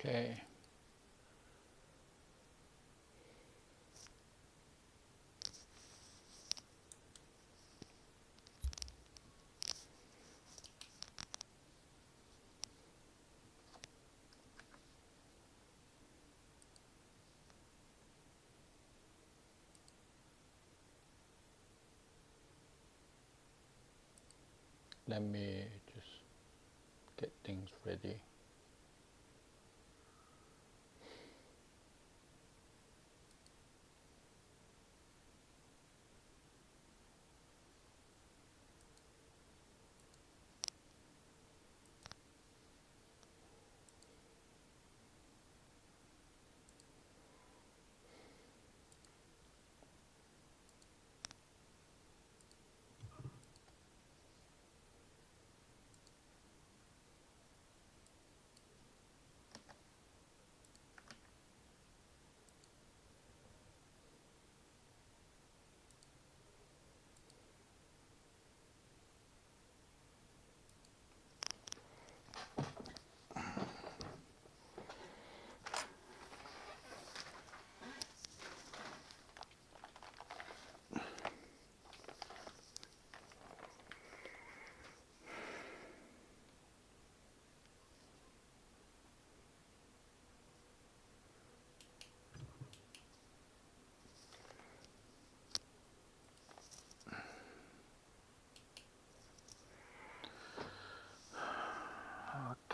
Okay. Let me just get things ready.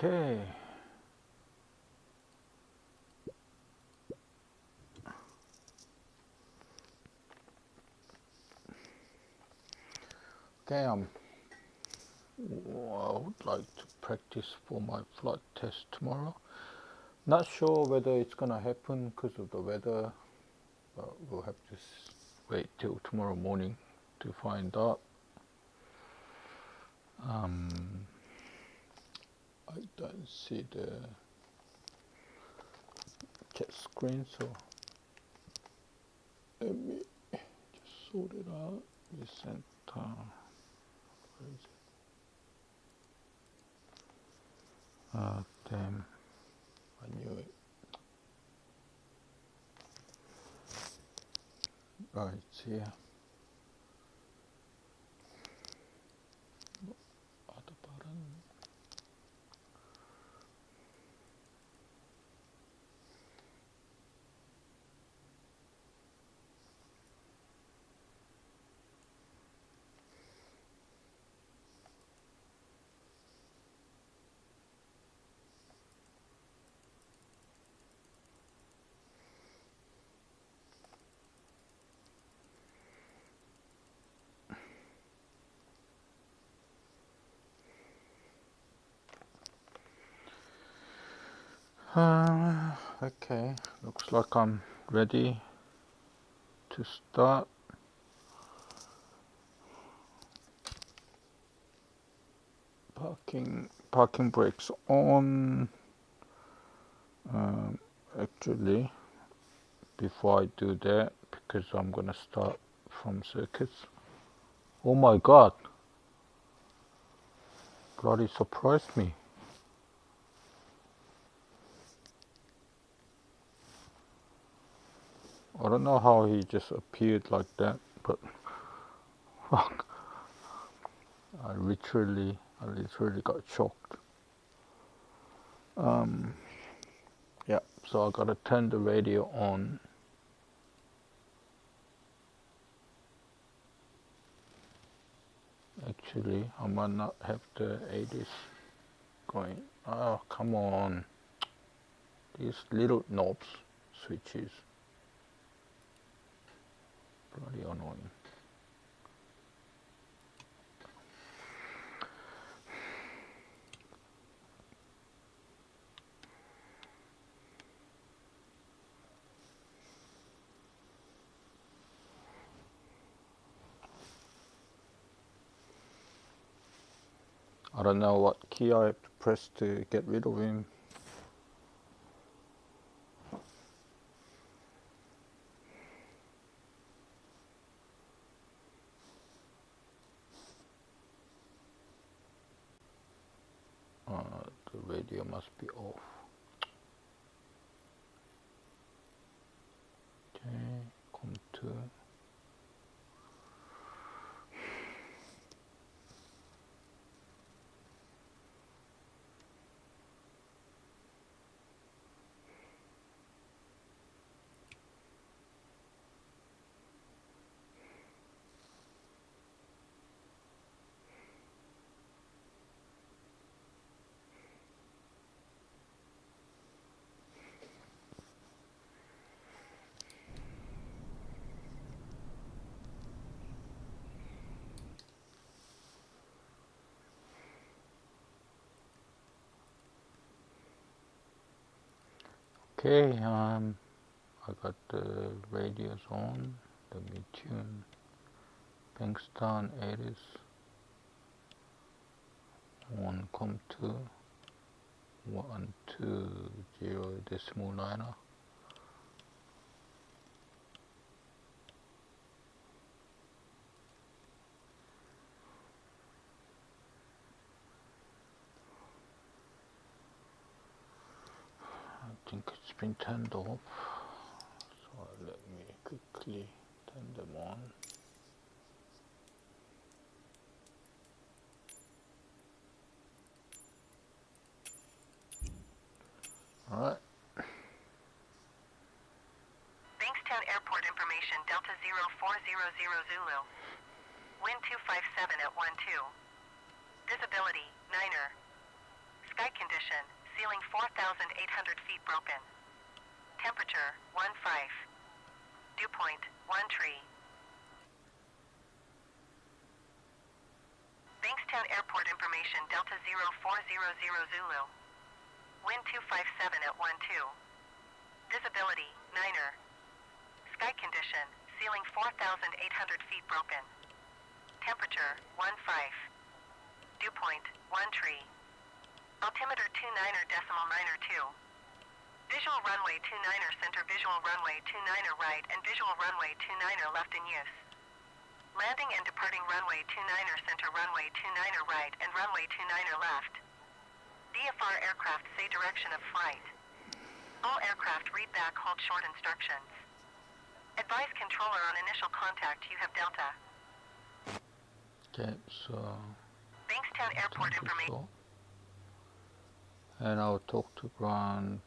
Okay. Okay, I would like to practice for my flight test tomorrow. Not sure whether it's gonna happen because of the weather, but we'll have to wait till tomorrow morning to find out. I don't see the chat screen, so let me just sort it out. We sent where is it? Ah, damn, I knew it. Right, it's here. Other button. Okay, looks like I'm ready to start. Parking brakes on. Actually, before I do that, because I'm gonna start from circuits. Oh my god, bloody surprised me. I don't know how he just appeared like that, but fuck, I literally got shocked. Yeah, so I gotta turn the radio on. Actually, I might not have the 80s going. Oh, come on. These little knobs, switches. Bloody annoying. I don't know what key I have to press to get rid of him. The radio must be off. Okay, I got the radios on. Let me tune Bankstown 80s on COM2 120.9. I think it's been turned off, so let me quickly turn them on. Alright. Bankstown Airport information, Delta 0400 Zulu. Wind 257 at 12. Visibility, 9er. Sky condition, ceiling 4,800 feet broken. Temperature, 15. Dew point, 1 tree. Bankstown Airport information, Delta 0400 Zulu. Wind 257 at 12. Visibility, 9er. Sky condition, ceiling 4,800 feet broken. Temperature, 15. Dew point, 1 tree. Altimeter 29.9er 2. Visual runway 29er center, visual runway 29er right, and visual runway 29er left in use. Landing and departing runway 29er center, runway 29er right, and runway 29er left. VFR aircraft say direction of flight. All aircraft read back, hold short instructions. Advise controller on initial contact, you have Delta. Okay, so Bankstown Airport information. And I'll talk to ground.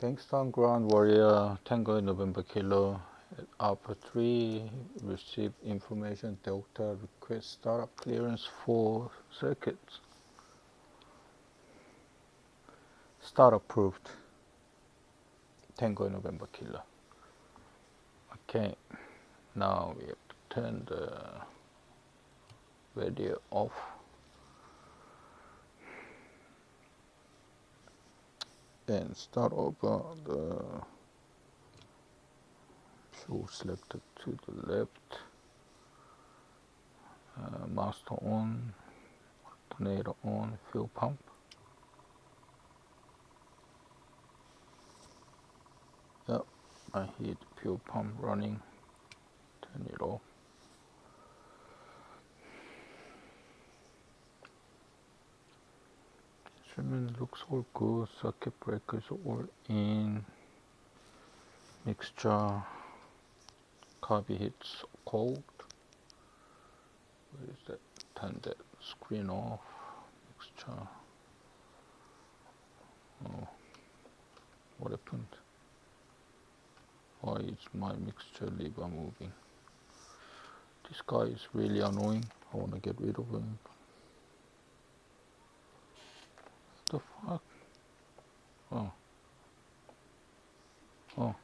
Bankstown Ground Warrior Tango November Kilo at Alpha 3 received information Delta request startup clearance for circuits. Start approved. Tango November Kilo. Okay, now we have to turn the radio off. And start over the fuel selected to the left, master on, alternator on, fuel pump. Yep, I hear the fuel pump running, turn it off. Instrument looks all good, circuit breakers all in, mixture, carby hits cold. Where is that? Turn that screen off, mixture. Oh, what happened? Why is my mixture lever moving? This guy is really annoying. I want to get rid of him. What the fuck? Oh. Oh.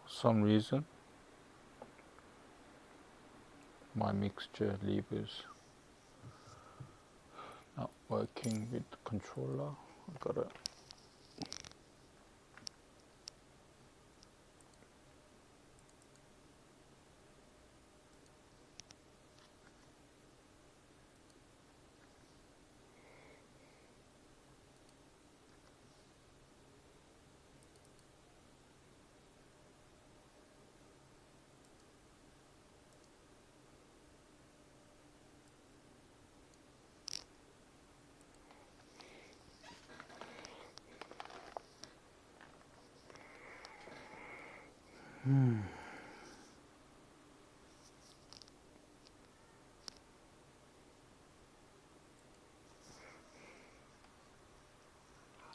For some reason, my mixture levers not working with the controller. I gotta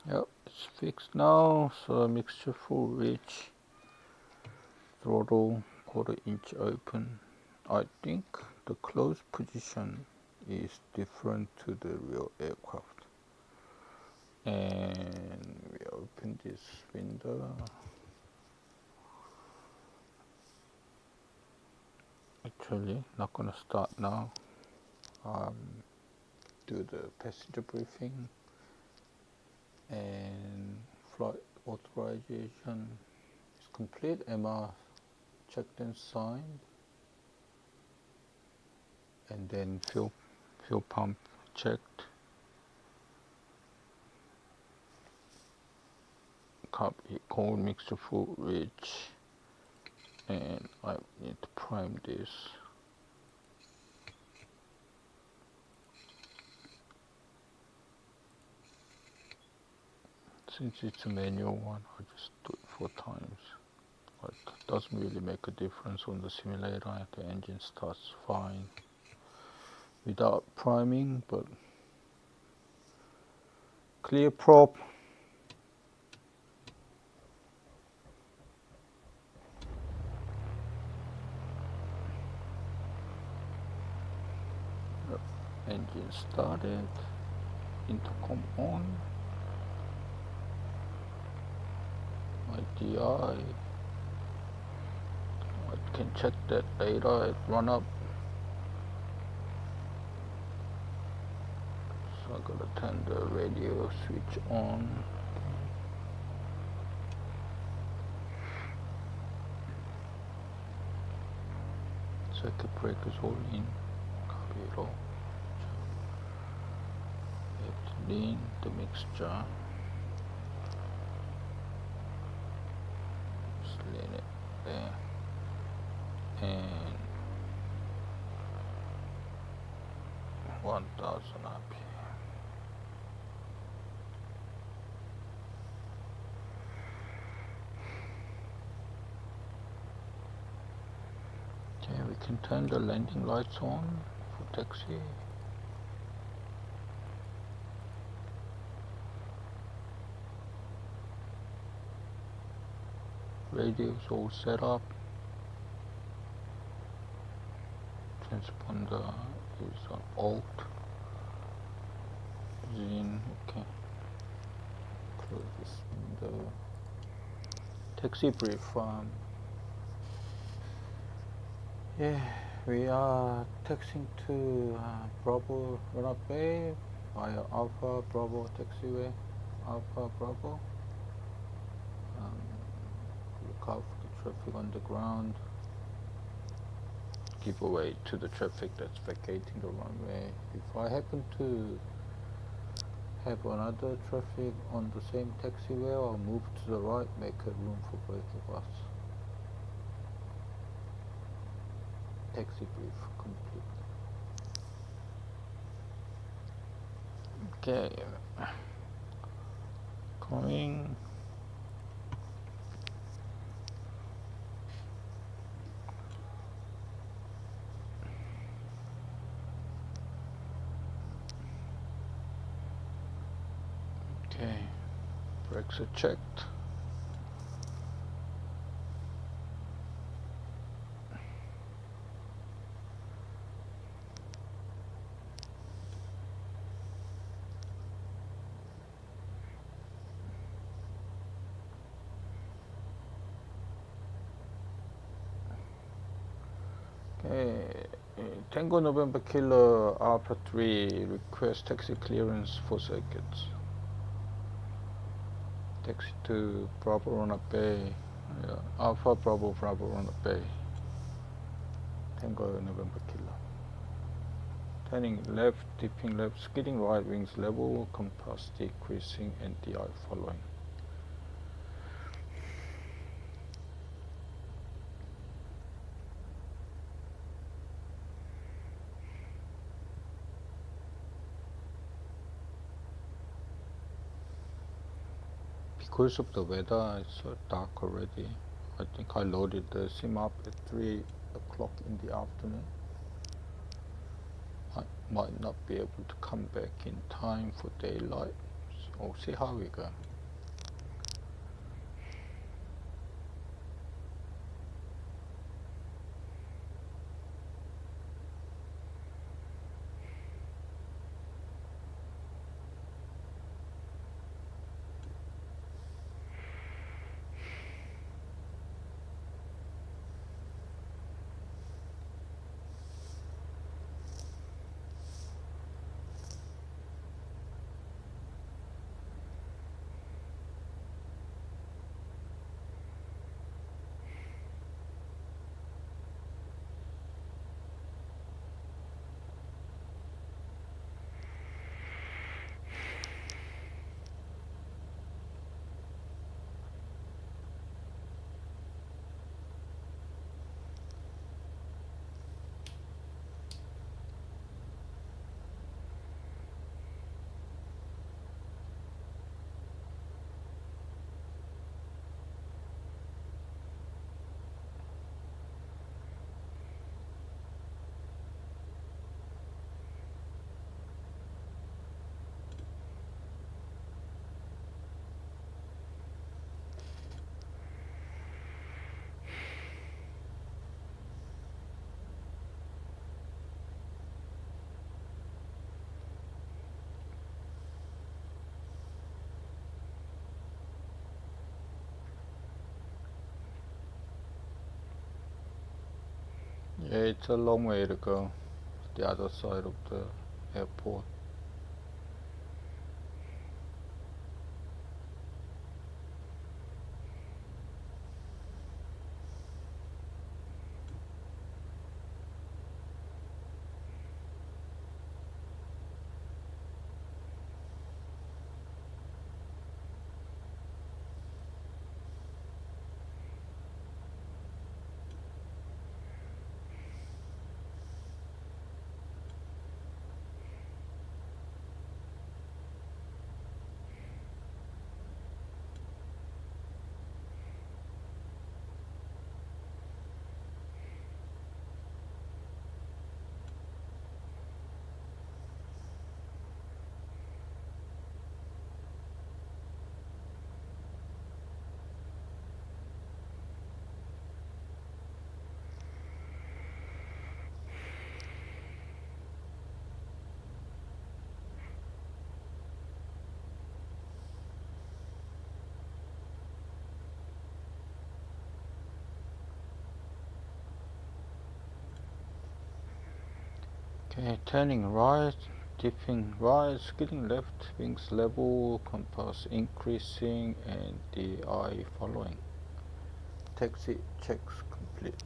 Yep, it's fixed now. So mixture full reach, throttle 1/4 inch open. I think the closed position is different to the real aircraft. And we open this window. Actually, not gonna start now. Do the passenger briefing. and flight authorization is complete. MR checked and signed, and then fuel pump checked. Copy cold mixture full rich, and I need to prime this. Since it's a manual one, I just do it 4 times. It doesn't really make a difference on the simulator. The engine starts fine without priming, but clear prop. Engine started, intercom on, IDI, I can check that later at run up. So I gotta turn the radio switch on. Circuit breakers all in, copy it all. We have to lean the mixture. Just lean it there. And 1000 RPM. Okay, we can turn the landing lights on for taxi. Radio's all set up. Transponder is on alt. Zin, okay. Close this window. Taxi brief. Yeah, we are taxiing to Bravo Run-Up Bay via Alpha Bravo taxiway. Alpha Bravo. Look out for the traffic on the ground. Give away to the traffic that's vacating the runway. If I happen to have another traffic on the same taxiway, I'll move to the right, make a room for both of us. Taxi brief complete. Okay, coming. Okay, brakes are checked. Okay, Tango November Kilo Alpha 3 request taxi clearance for circuits. Taxi to Bravo Run-Up Bay, Alpha Bravo Run-Up Bay. Tango November Kilo. Turning left, dipping left, skidding right, wings level, compass decreasing, and DI following. Because of the weather, it's so dark already. I think I loaded the sim up at 3 o'clock in the afternoon. I might not be able to come back in time for daylight, so we'll see how we go. It's a long way to go. The other side of the airport. Okay, turning right, dipping right, skidding left, wings level, compass increasing, and DI following. Taxi checks complete.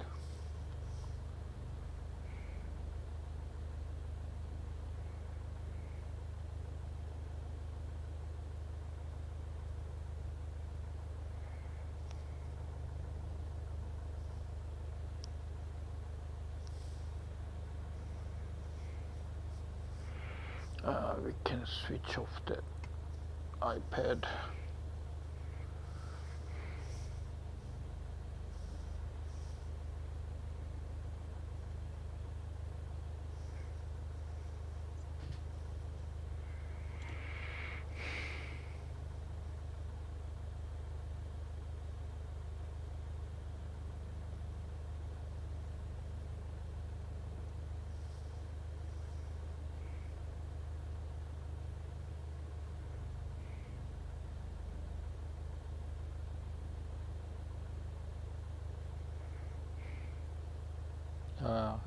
We can switch off the iPad.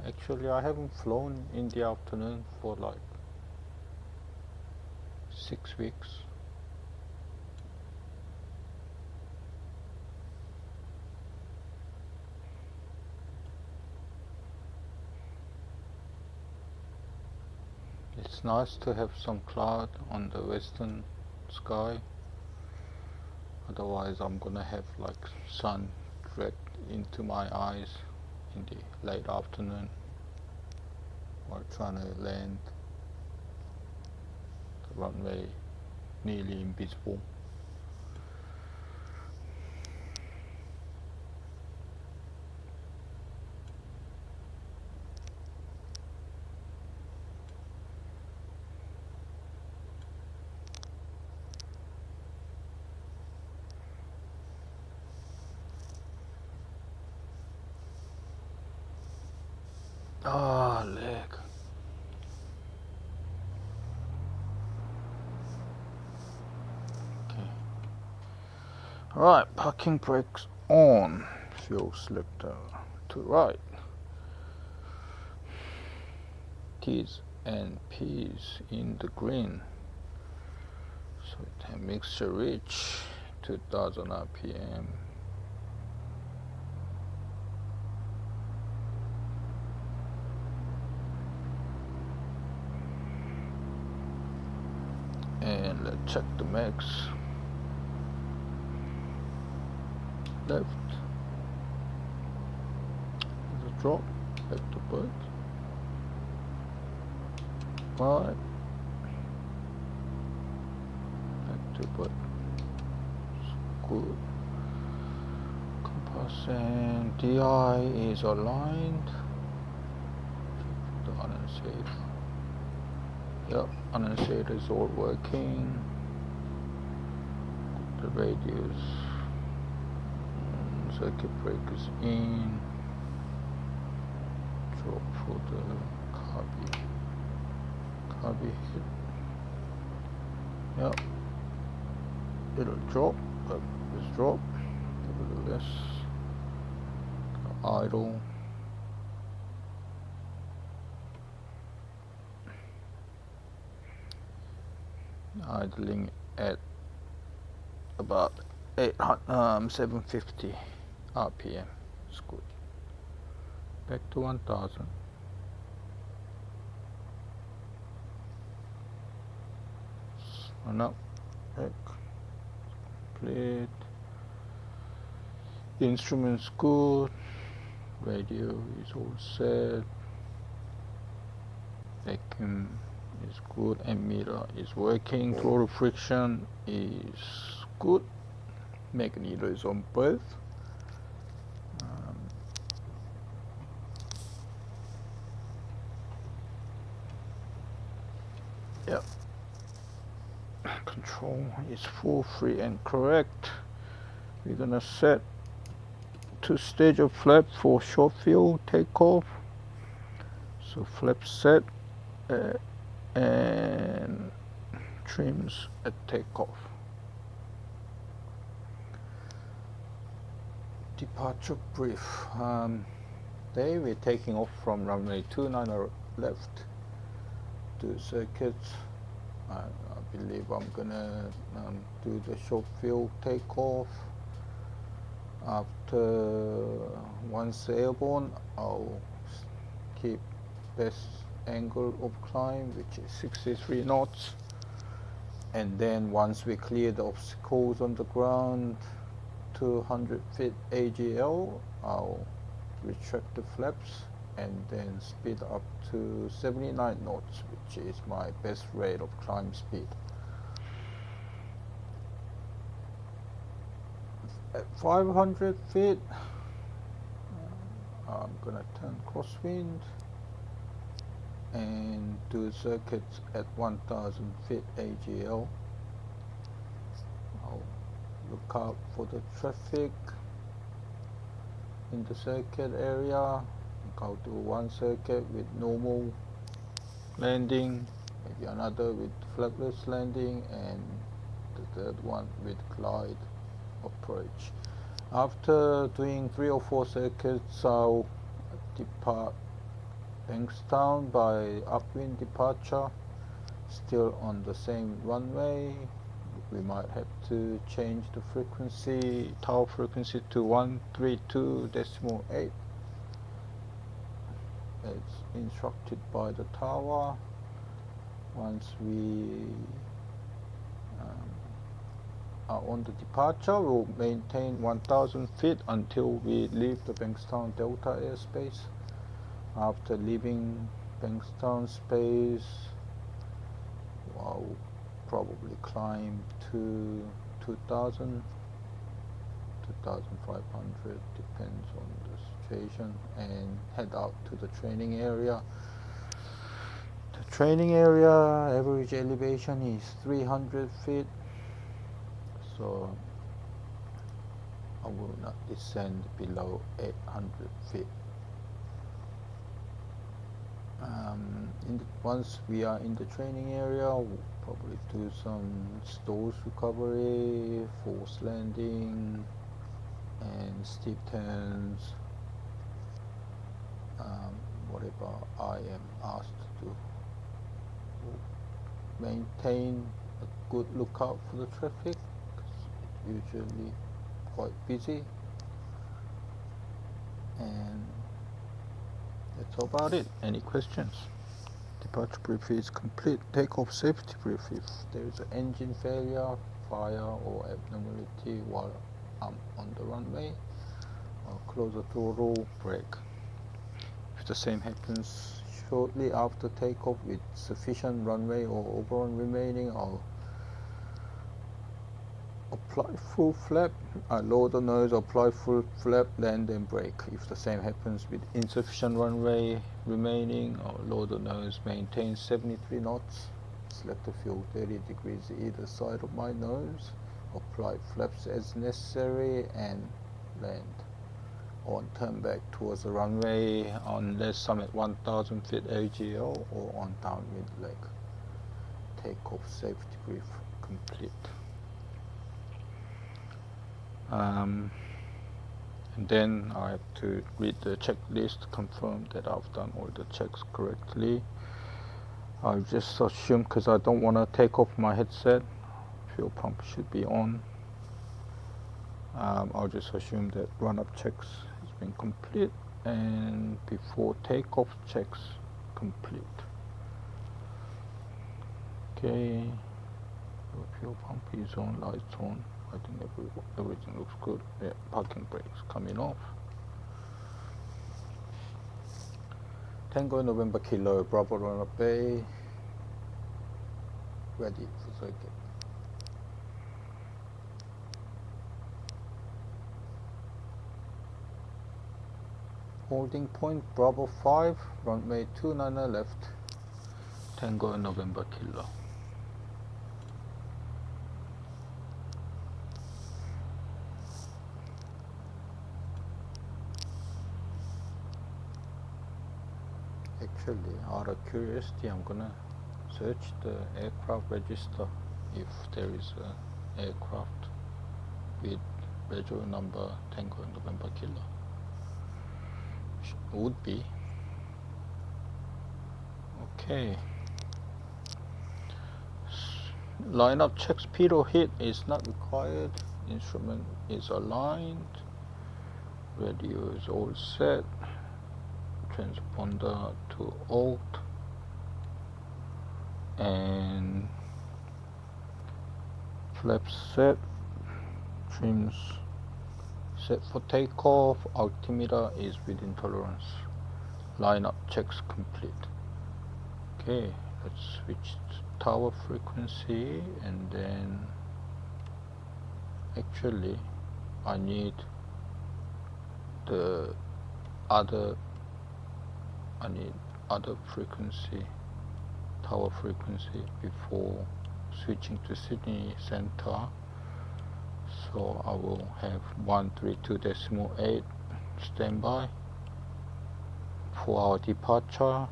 Actually, I haven't flown in the afternoon for like 6 weeks. It's nice to have some cloud on the western sky. Otherwise, I'm gonna have like sun direct into my eyes in the late afternoon while trying to land. The runway nearly invisible. Ah, leg. Okay. Alright, parking brakes on. Fuel selector to right. T's and P's in the green. So it mixture reach 2000 RPM. And let's check the max. Left. There's a drop. Back to bird. Right. Back to bird. Good. Compass and DI is aligned. The unsafe. Yep, unsafe is all working. The radius. Circuit breakers in. Drop for the carby hit. Yep. It'll drop, but it's drop. Nevertheless, idle. idling at about 750 RPM. It's good. Back to 1000. Run up, back, complete. The instrument's good. Radio is all set. Vacuum is good. Ammeter is working. Throttle friction is good. Magneto is on both. Yep. Control is full, free and correct. We're gonna set 2 stage of flap for short field takeoff. So flap set and trims at takeoff. Departure brief. Today we're taking off from runway 29 left to circuits. I believe I'm gonna do the short field takeoff. After once airborne, I'll keep best angle of climb, which is 63 knots. And then once we clear the obstacles on the ground, 200 feet AGL, I'll retract the flaps and then speed up to 79 knots, which is my best rate of climb speed. At 500 feet, I'm gonna turn crosswind and do circuits at 1000 feet AGL. I'll look out for the traffic in the circuit area. I'll do one circuit with normal landing, maybe another with flapless landing, and the third one with glide approach. After doing 3 or 4 circuits, I'll depart Bankstown by upwind departure, still on the same runway. We might have to change the frequency, tower frequency to 132.8 as instructed by the tower. Once we are on the departure, we'll maintain 1000 feet until we leave the Bankstown Delta airspace. After leaving Bankstown space, I'll probably climb to 2000, 2500, depends on the situation, and head out to the training area. The training area average elevation is 300 feet, so I will not descend below 800 feet. Once we are in the training area, we'll probably do some stalls recovery, forced landing, and steep turns, whatever I am asked to do. We'll maintain a good lookout for the traffic, because it's usually quite busy, and that's about it. Any questions? Departure brief is complete. Takeoff safety brief. If there is an engine failure, fire or abnormality while I'm on the runway, I'll close the throttle, brake. If the same happens shortly after takeoff with sufficient runway or overrun remaining, I'll apply full flap, I lower the nose, apply full flap, land and brake. If the same happens with insufficient runway remaining, I'll lower the nose, maintain 73 knots, select the fuel 30 degrees either side of my nose, apply flaps as necessary and land. On turn back towards the runway unless I'm at 1000 feet AGL or on downwind leg. Takeoff safety brief complete. And then I have to read the checklist, confirm that I've done all the checks correctly. I'll just assume, because I don't want to take off my headset, fuel pump should be on. I'll just assume that run-up checks has been complete and before takeoff checks complete. Okay, the fuel pump is on, lights on. I think everything looks good. Yeah, parking brakes coming off. Tango November Kilo, Bravo Runner Bay, ready for circuit. Holding point Bravo 5, runway 29 left, Tango November Kilo. Actually, out of curiosity, I'm gonna search the aircraft register if there is an aircraft with rego number Tango November Kilo. Would be. Okay. Lineup check, speedo hit is not required. Instrument is aligned. Radio is all set. Transponder to alt. And flaps set. Trims set for takeoff. Altimeter is within tolerance. Lineup checks complete. Okay, let's switch to tower frequency, and then actually I need the other frequency, tower frequency, before switching to Sydney Center. So I will have 132.8 standby for our departure.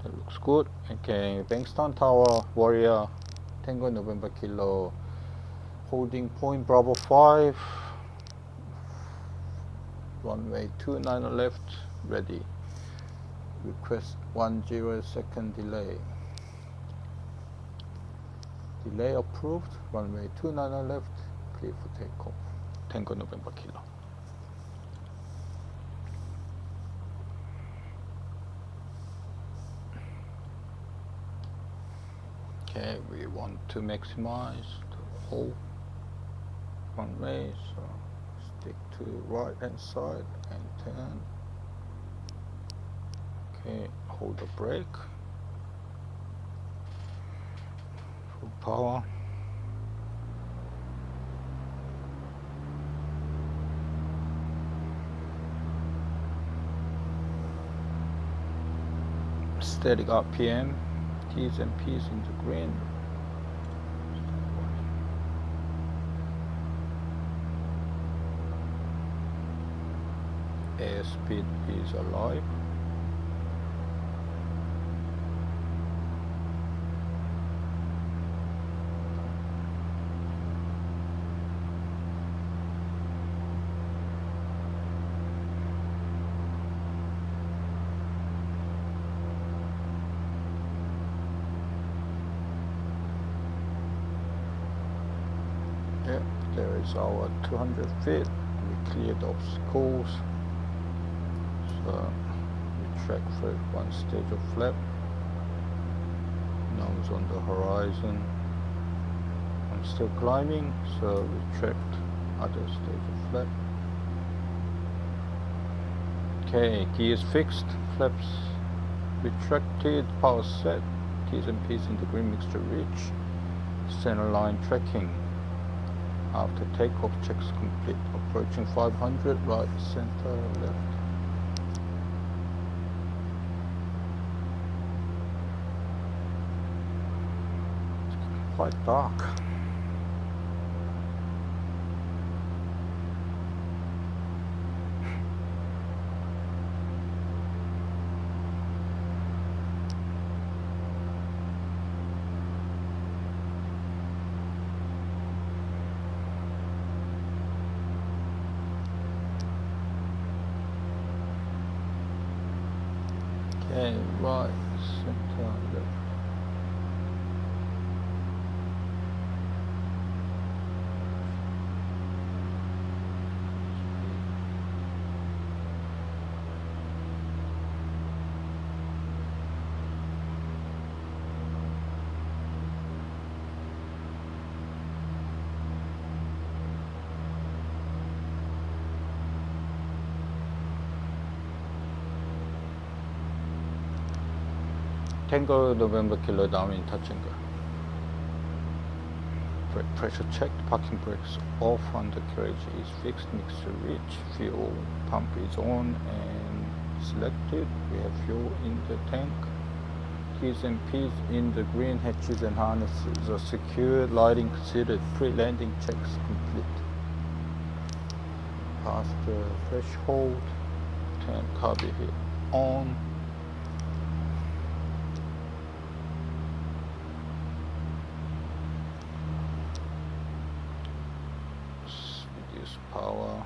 That looks good. Okay, Bankstown Tower, Warrior, Tango November Kilo, holding point Bravo 5, runway 29 left, ready. Request 10 second delay. Delay approved, runway 29 left, clear for takeoff. Tango November Kilo. Okay, we want to maximize the whole runway, so stick to right hand side and turn. Okay, hold the brake. Full power. Static RPM. T's and P's into green. Airspeed is alive. Yeah, there is our 200 feet. We cleared obstacles. So we track for one stage of flap. Nose on the horizon. I'm still climbing, so we tracked other stage of flap. Okay, gears fixed, flaps retracted, power set, T's and P's in the green mixture reach, center line tracking. After takeoff, checks complete. Approaching 500, right, center, left. It's quite dark. Okay, right, center left. Tango November Kilo downwind touch and go. Brake pressure checked, parking brakes off, under carriage is fixed, mixture reach, fuel pump is on and selected. We have fuel in the tank. T's and P's in the green, hatches and harnesses are secured, lighting considered, pre-landing checks complete. Past the threshold, tank carby hit on. Reduce power.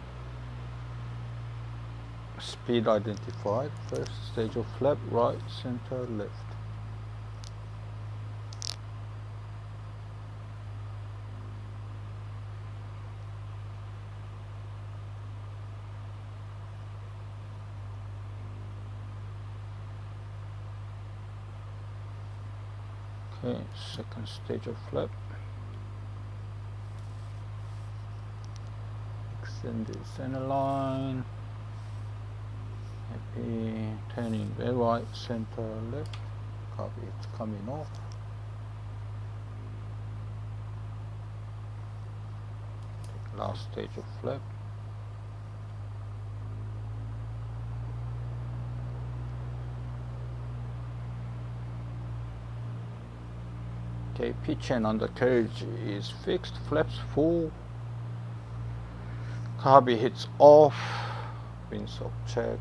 Speed identified. First stage of flap, right, center, left. Okay, second stage of flap. Extend the center line. Happy, turning very right, center, left. Copy, it's coming off. Take last stage of flap. Okay, pitch and undercarriage is fixed, flaps full. Carby hits off, windsock checked,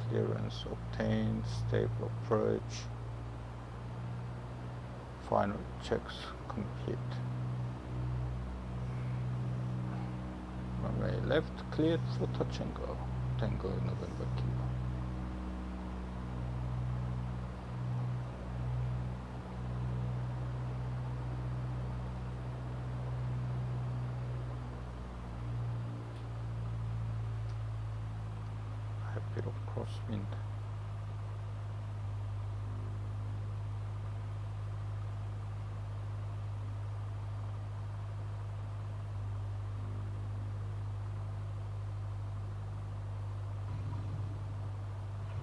clearance obtained, stable approach. Final checks complete. Runway left cleared for touch and go. Tango November Kilo. Bit of crosswind.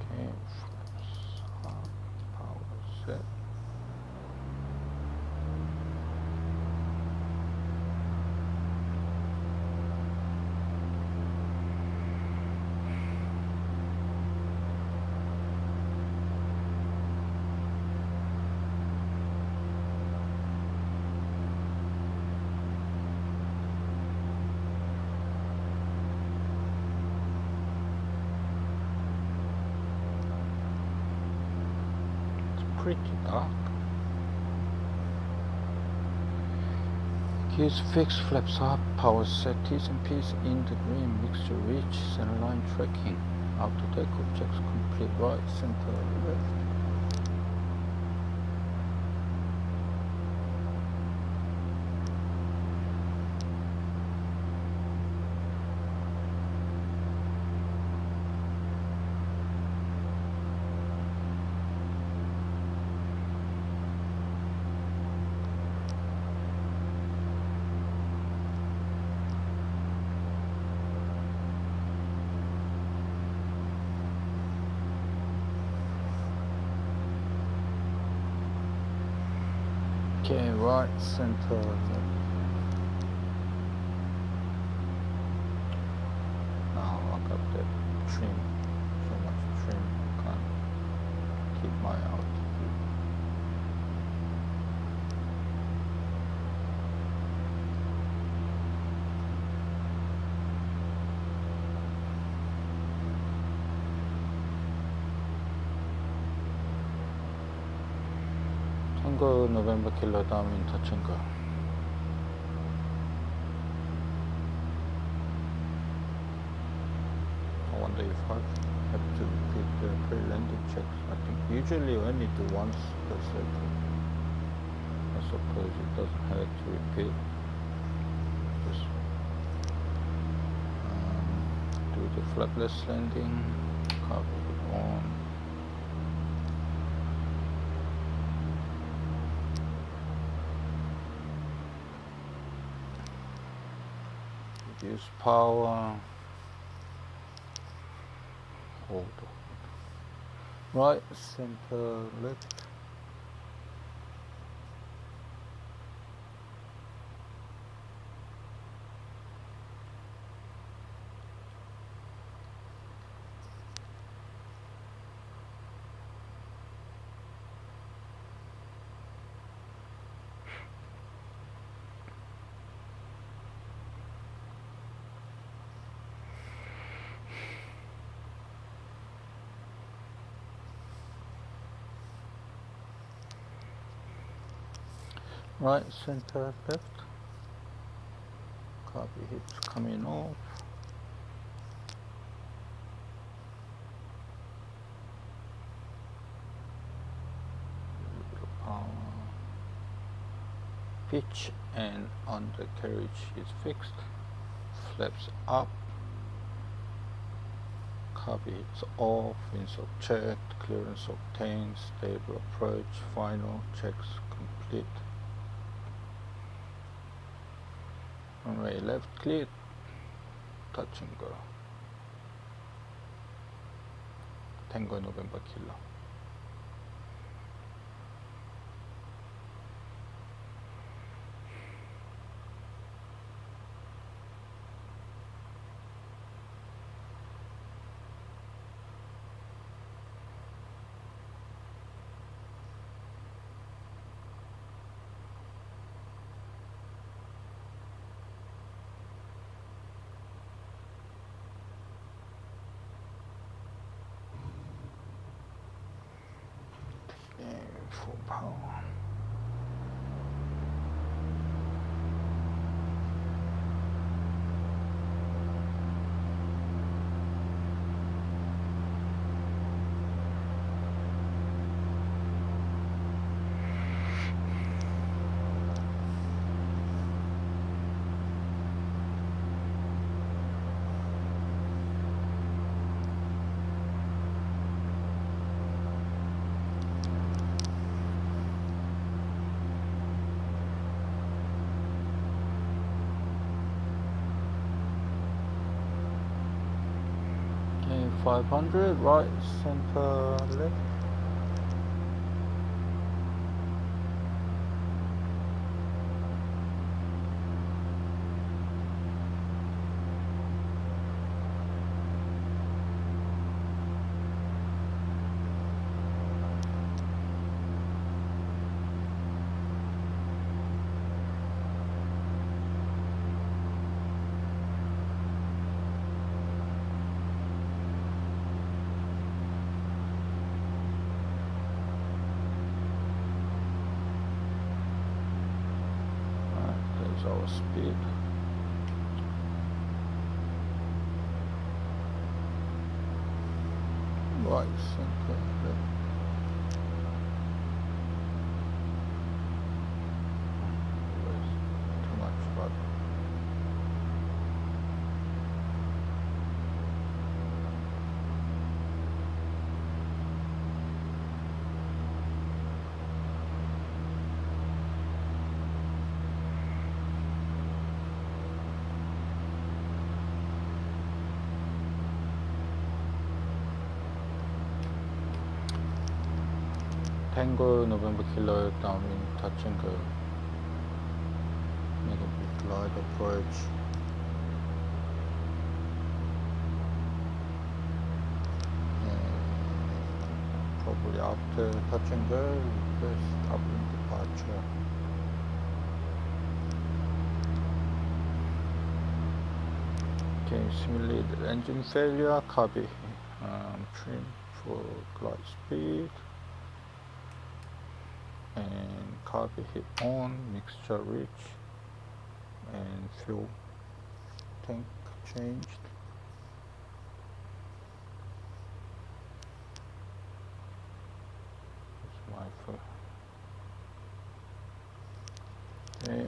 Okay, flaps up, power set. Pretty dark. Gears fixed, flaps up, power set, T's and P's in the green, mixture reach, center line tracking. After takeoff checks complete, right, center, left. Okay, right, center, left. Now I got that trim, so much trim, can't keep my altitude. Tango November Kilo downwind touch and go. I wonder if I have to did the pre-landing checks. I think usually you only do once per cycle. I suppose it doesn't hurt to repeat. Just do the flapless landing, copy it on. Reduce power. Hold on. Right, center, left. Right, center, left. Copy hips coming off. A little power. Pitch and undercarriage is fixed. Flaps up. Copy hips off. Insert checked. Clearance obtained. Stable approach. Final checks complete. Runway left clear, touch and go. Tango November Kilo. Full power. Okay, 500, right, center, left. Our speed. Right, center, left. Too much rudder. Tango November Kilo downwind touch and go. Make a big glide approach. And probably after touch and go, first upwind departure. Okay, simulated engine failure, copy trim for glide speed. And copy hit on, mixture reach, and fuel tank changed. rifle. Okay.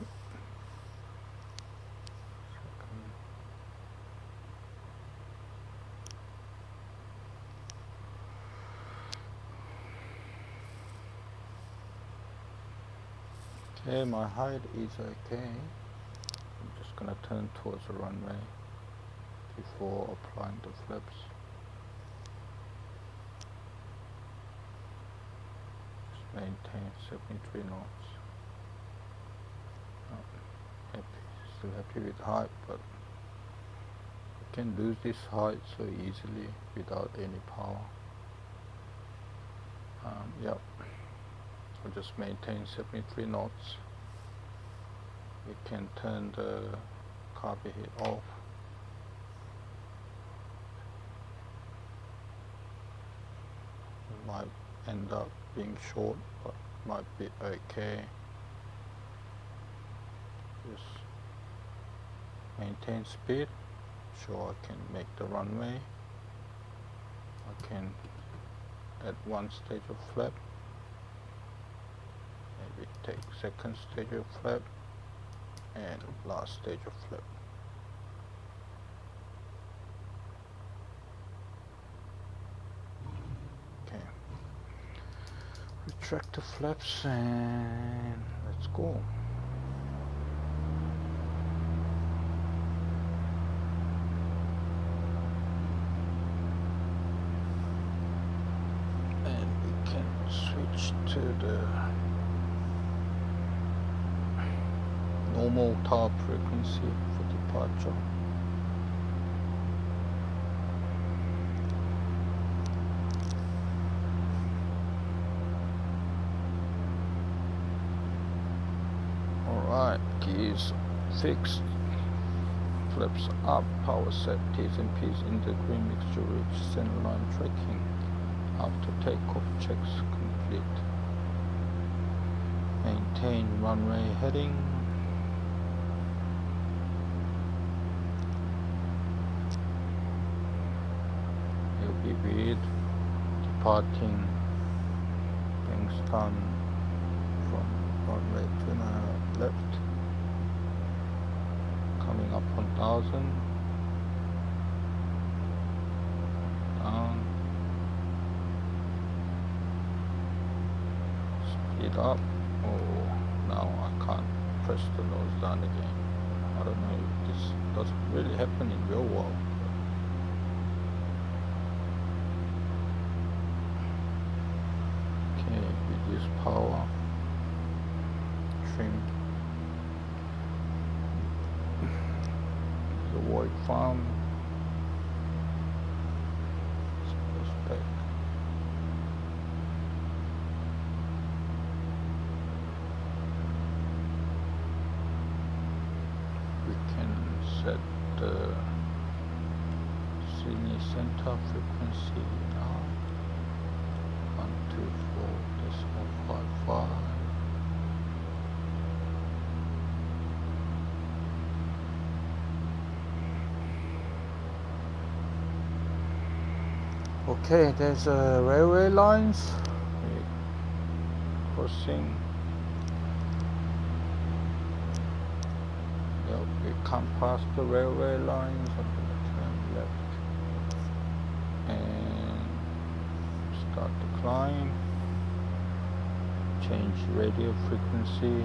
Okay, my height is okay. I'm just gonna turn towards the runway before applying the flaps. Just maintain 73 knots. Happy, still happy with height, but you can lose this height so easily without any power. Yep. I'll just maintain 73 knots. We can turn the carpet heat off. It might end up being short, but might be okay. Just maintain speed, so I can make the runway. I can add one stage of flap, maybe take second stage of flap and last stage of flap. Okay, retract the flaps and let's go. And we can switch to the normal tower frequency for departure. Alright, gears fixed, flaps up, power set, T's and P's in the green mixture reach, center line tracking. After takeoff checks complete. Maintain runway heading. It'll be weird departing Kingston from runway to the left, coming up 1000, down, speed up. Oh, now I can't press the nose down again. I don't know if this doesn't really happen in real world. Okay, reduce power, trim the void farm, spec. We can set the Sydney center frequency now. 124.55. Okay, there's railway lines. We're crossing. Yep, we come past the railway lines. I'm gonna turn left and start the climb. Change radio frequency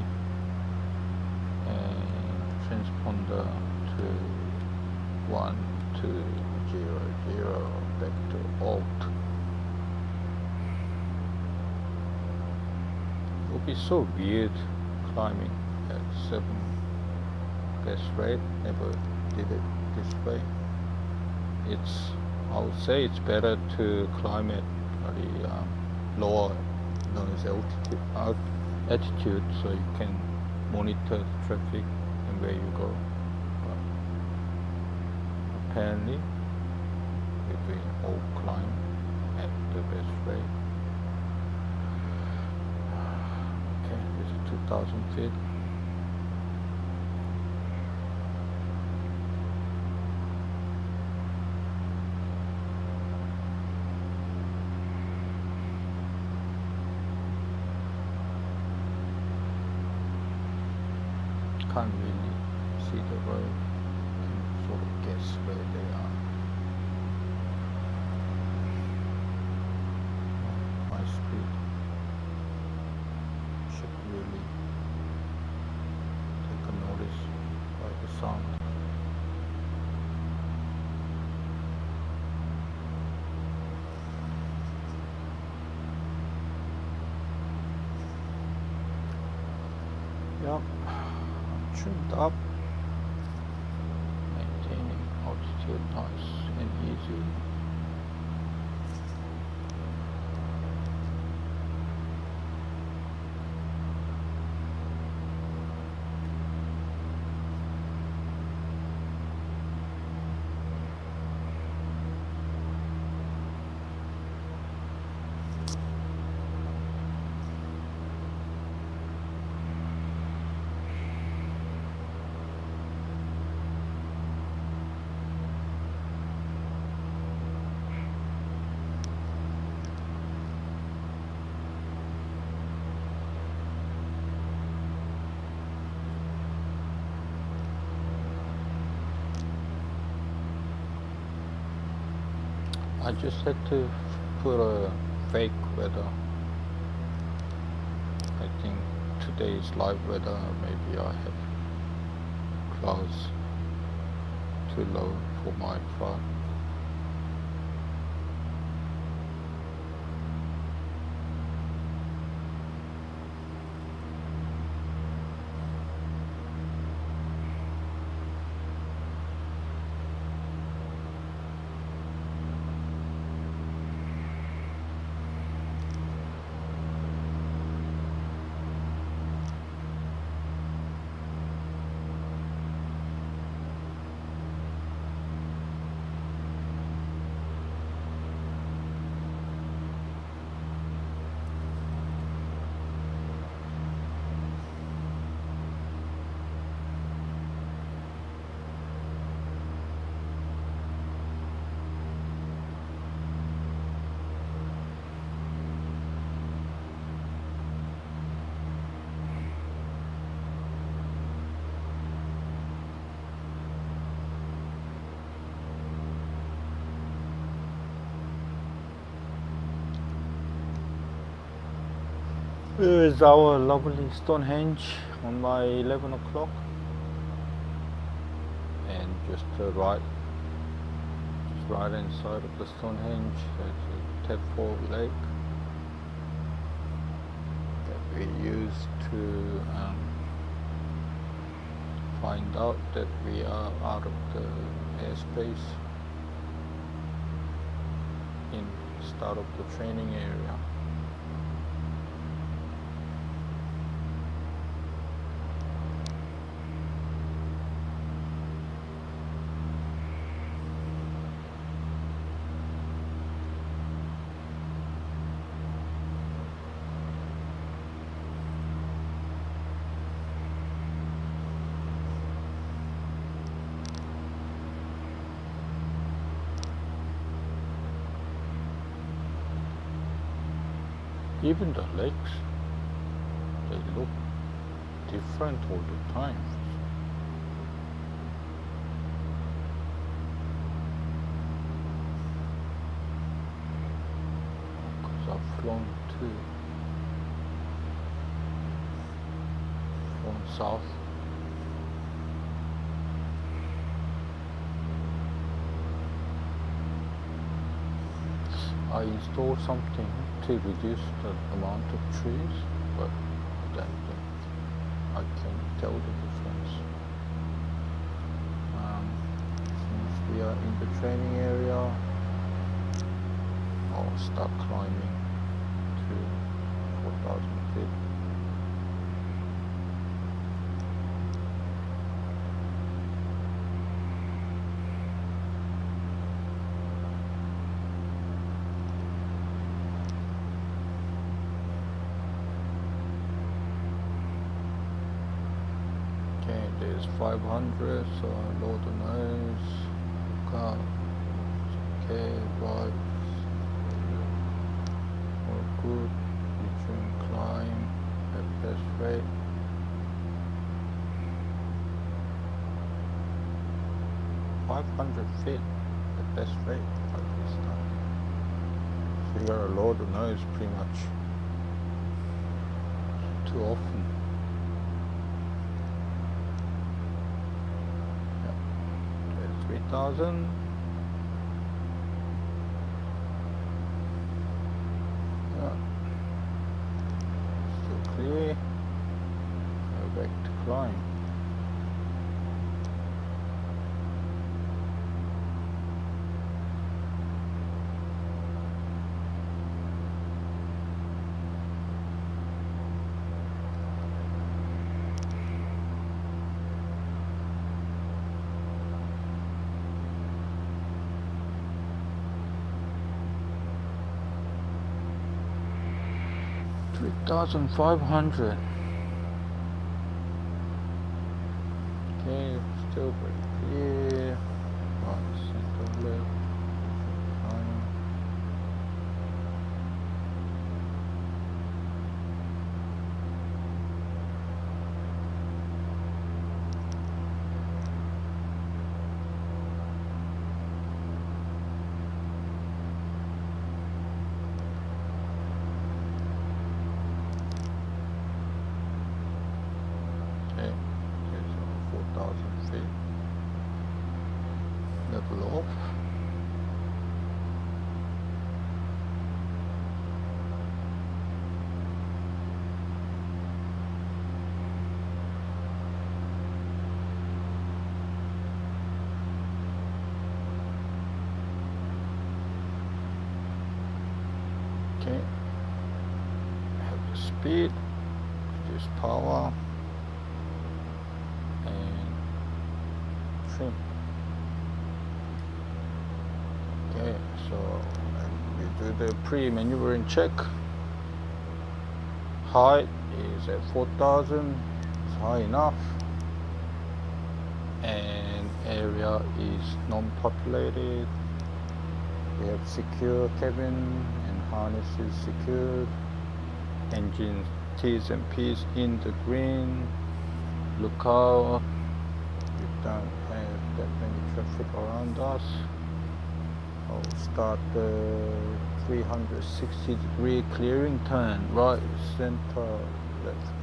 and transponder to 1200 back to alt. It would be so weird climbing at 7 best rate. Never did it this way. I would say it's better to climb at the lower noise altitude, so you can monitor the traffic and where you go. But apparently we're doing all climb at the best rate. Okay, this is 2000 feet. can't really see the road, can sort of guess where they are. High speed should really take a notice by the sound. Yep, I'm trimmed up, maintaining altitude nice and easy. I just had to put a fake weather. I think today's live weather, maybe I have clouds too low for my flight. Here is our lovely Stonehenge on my 11 o'clock, and just right hand side of the Stonehenge there's a Tadpole Lake that we use to find out that we are out of the airspace in start of the training area. Even the lakes, they look different all the time. Because I've flown south. I installed something to reduce the amount of trees, but then I can tell the difference. Since we are in the training area, I'll start climbing to 4,000 feet. There's 500, so I load the nose, look up, okay, right, all good, return climb, FPS rate, 500 feet, the best rate at this time. So you gotta load the nose pretty much too often. Yeah. There's 3,000. Yeah. Still clear. Go back to climb. $3,500. Okay, still pretty clear. Right, center left. Fine. Okay, so 4,000 feet. Level off. Okay, have the speed, reduce power, and trim. Okay, so we do the pre-maneuvering check. Height is at 4,000, it's high enough, and area is non-populated. We have secure cabin and harnesses secured. Engine T's and P's in the green. Look out, we don't have that many traffic around us. I'll start the 360-degree clearing turn, right, center, left.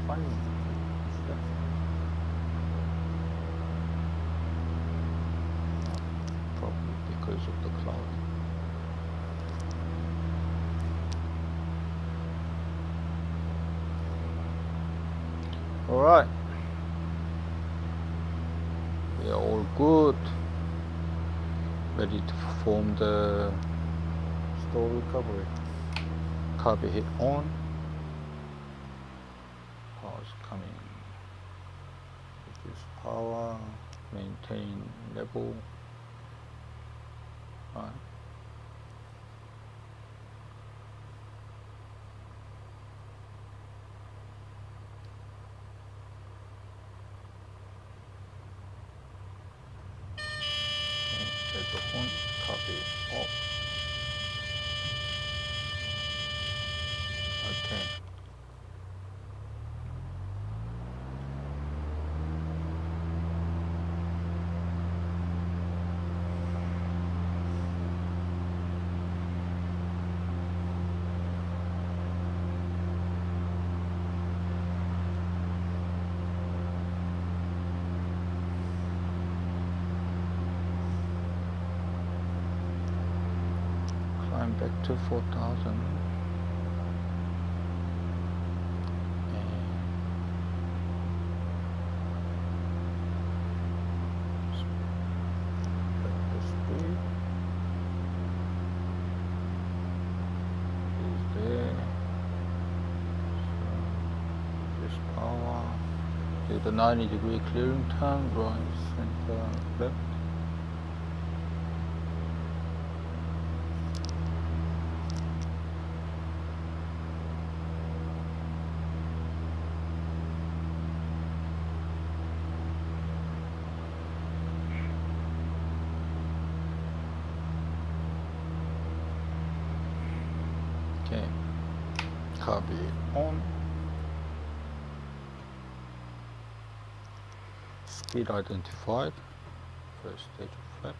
Funny stuff. Probably because of the cloud. All right, we are all good, ready to perform the stall recovery. Carby hit on. Power's coming. Reduce power, maintain level. Right. There's a horn, copy off. Okay. Climb back to 4,000. Back to speed. reduce power. Do the 90-degree clearing turn, right, center, left. Okay, copy on. Speed identified, first stage of flap,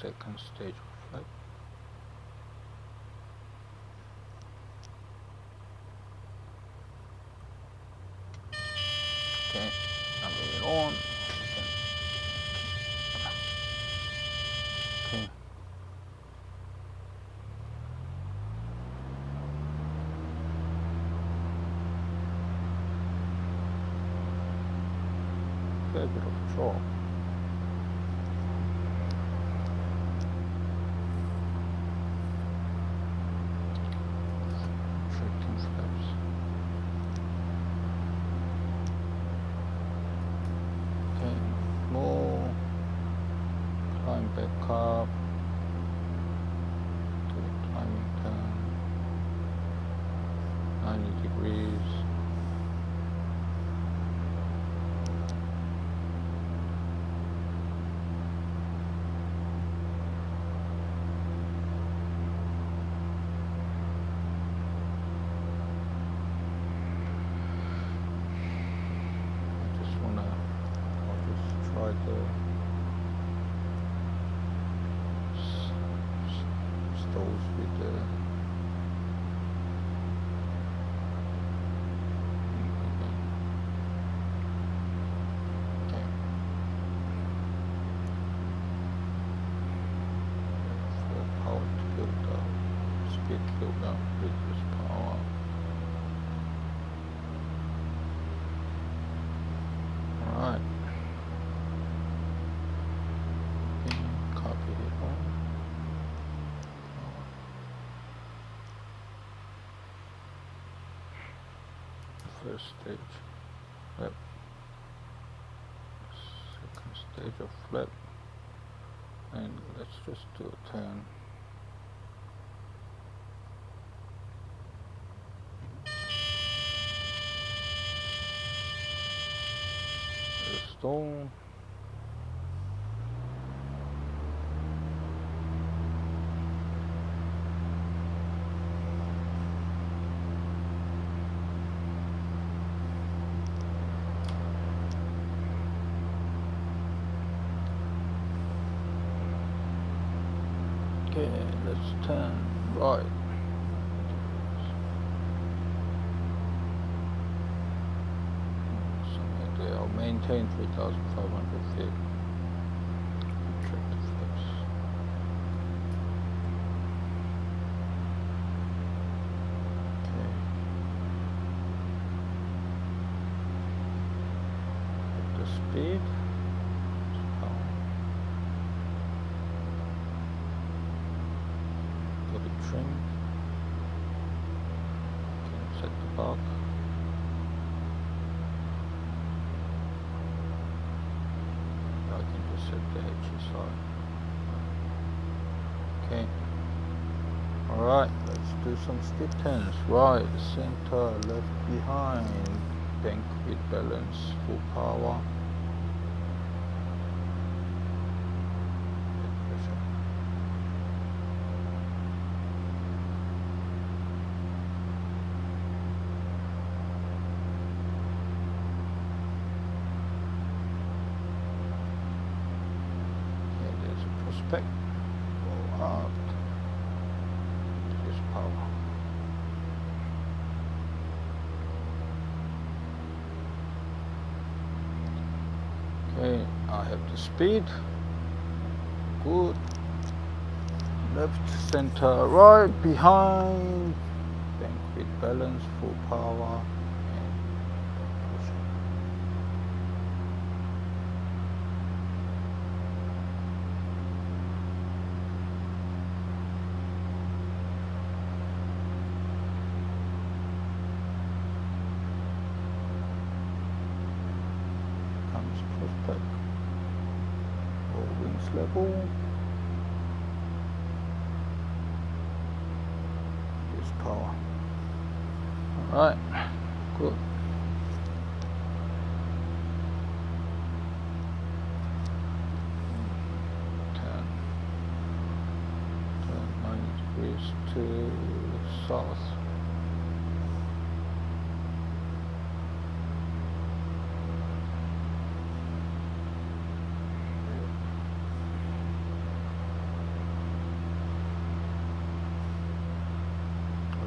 second stage of flap. Okay, now it on. Okay. Fair bit of draw. Retracting flaps. Okay, more. Climb back up. Do a climbing turn. 90 degrees. I'll just try the stalls with the okay. For power to build up, speed build up, reduce power. Alright. Copy it on. First stage flap, second stage of flap, and let's just do a turn. Stone. Okay, let's turn right. Somewhere there. I'll maintain 3,500 feet. Check the flips. Okay. At the speed. Got it trimmed. Okay, set the bark. I can just set the HSI. Okay. Alright, let's do some stick turns. Right, center, left behind. Bank with balance, full power. Pressure. Prospect, go up, use power. Okay, I have the speed, good, left, center, right, behind, bank with balance, full power, and push. Let's take all wings level. This power. Alright, good. Turn 90 degrees to south.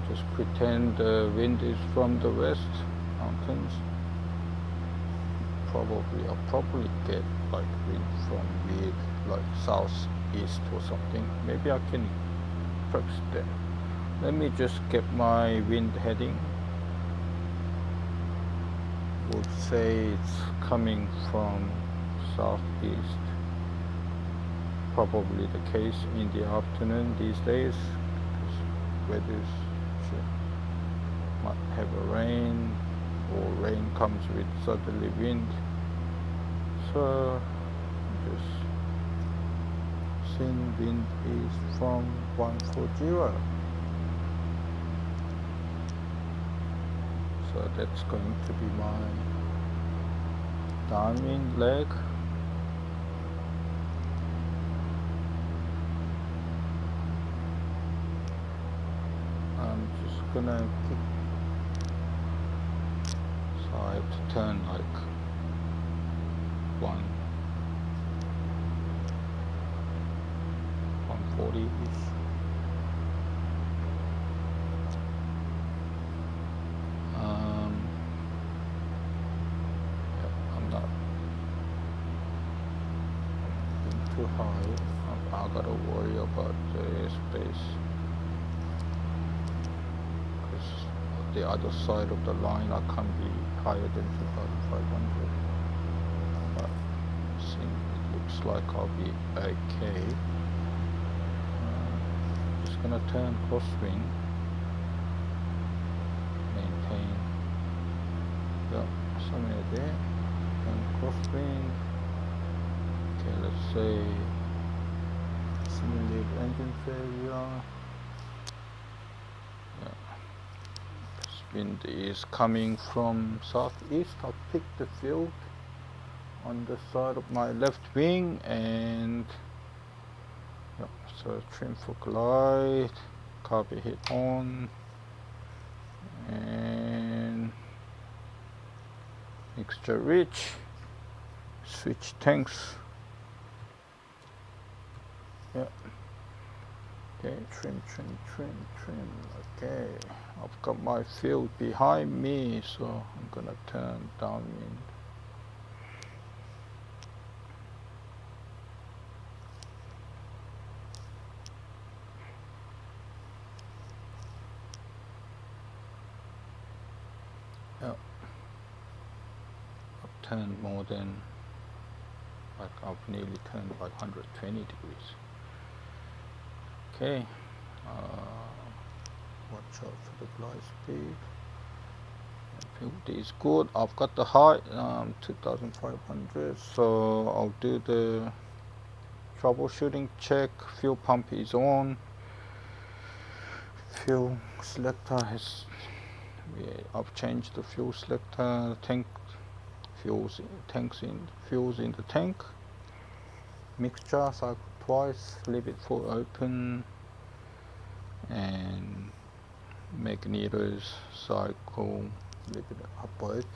Just pretend the wind is from the west mountains. I'll probably get like wind from mid, like southeast or something. Maybe I can fix that. Let me just get my wind heading. We'll say it's coming from southeast. Probably the case in the afternoon these days, because weather's might have a rain, or rain comes with southerly wind. So just seeing wind is from 140. So that's going to be my downwind leg. I'm just gonna pick side to turn like 140-ish. I'm not too high. I gotta worry about the airspace, because the other side of the line I can't be higher than 2,500. But it looks like I'll be okay. Just gonna turn crosswind, maintain, somewhere there, turn crosswind. Okay, let's say simulate engine failure. This wind is coming from southeast. I'll pick the field on the side of my left wing, and so trim for glide, carby hit on, and mixture rich, switch tanks. Okay, trim. Okay, I've got my field behind me, so I'm gonna turn downwind. I've turned more than, I've nearly turned like 120 degrees. Okay, watch out for the glide speed. Field is good. I've got the height 2,500, so I'll do the troubleshooting check. Fuel pump is on. Fuel selector I've changed the fuel selector. Fuels in the tank. Mixture cycle twice. Leave it full open. And magnetos cycle. Leave it upward.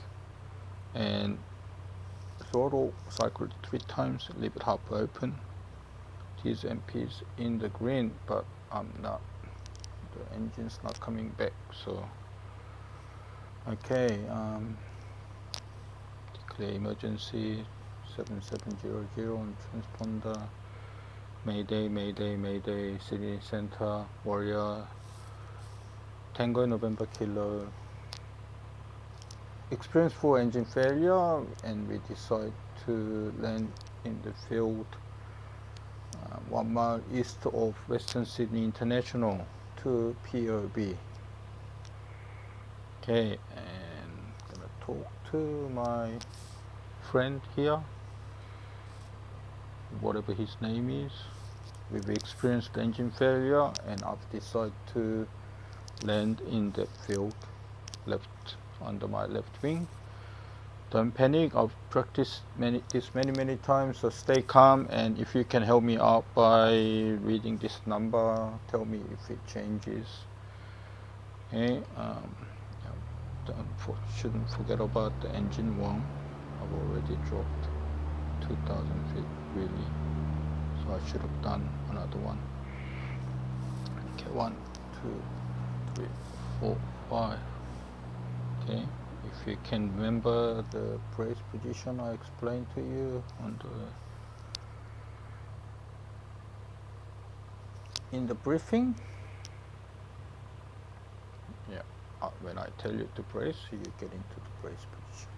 And throttle cycle 3 times. Leave it half open. These MPs in the green, but I'm not. The engine's not coming back, so okay. Declare emergency 7700 on transponder. Mayday, city center, warrior, Tango November Kilo. Experience for engine failure, and we decide to land in the field 1 mile east of Western Sydney International to POB. Okay, and I'm gonna talk to my friend here. whatever his name is. We've experienced engine failure, and I've decided to land in that field left under my left wing. Don't panic. I've practiced this many times, so stay calm, and if you can help me out by reading this number, tell me if it changes. Okay, shouldn't forget about the engine one. I've already dropped 2,000 feet really, so I should have done another one. Okay, 1, 2, 3, 4, 5. Okay, if you can remember the brace position I explained to you on in the briefing. Yeah, when I tell you to brace, you get into the brace position.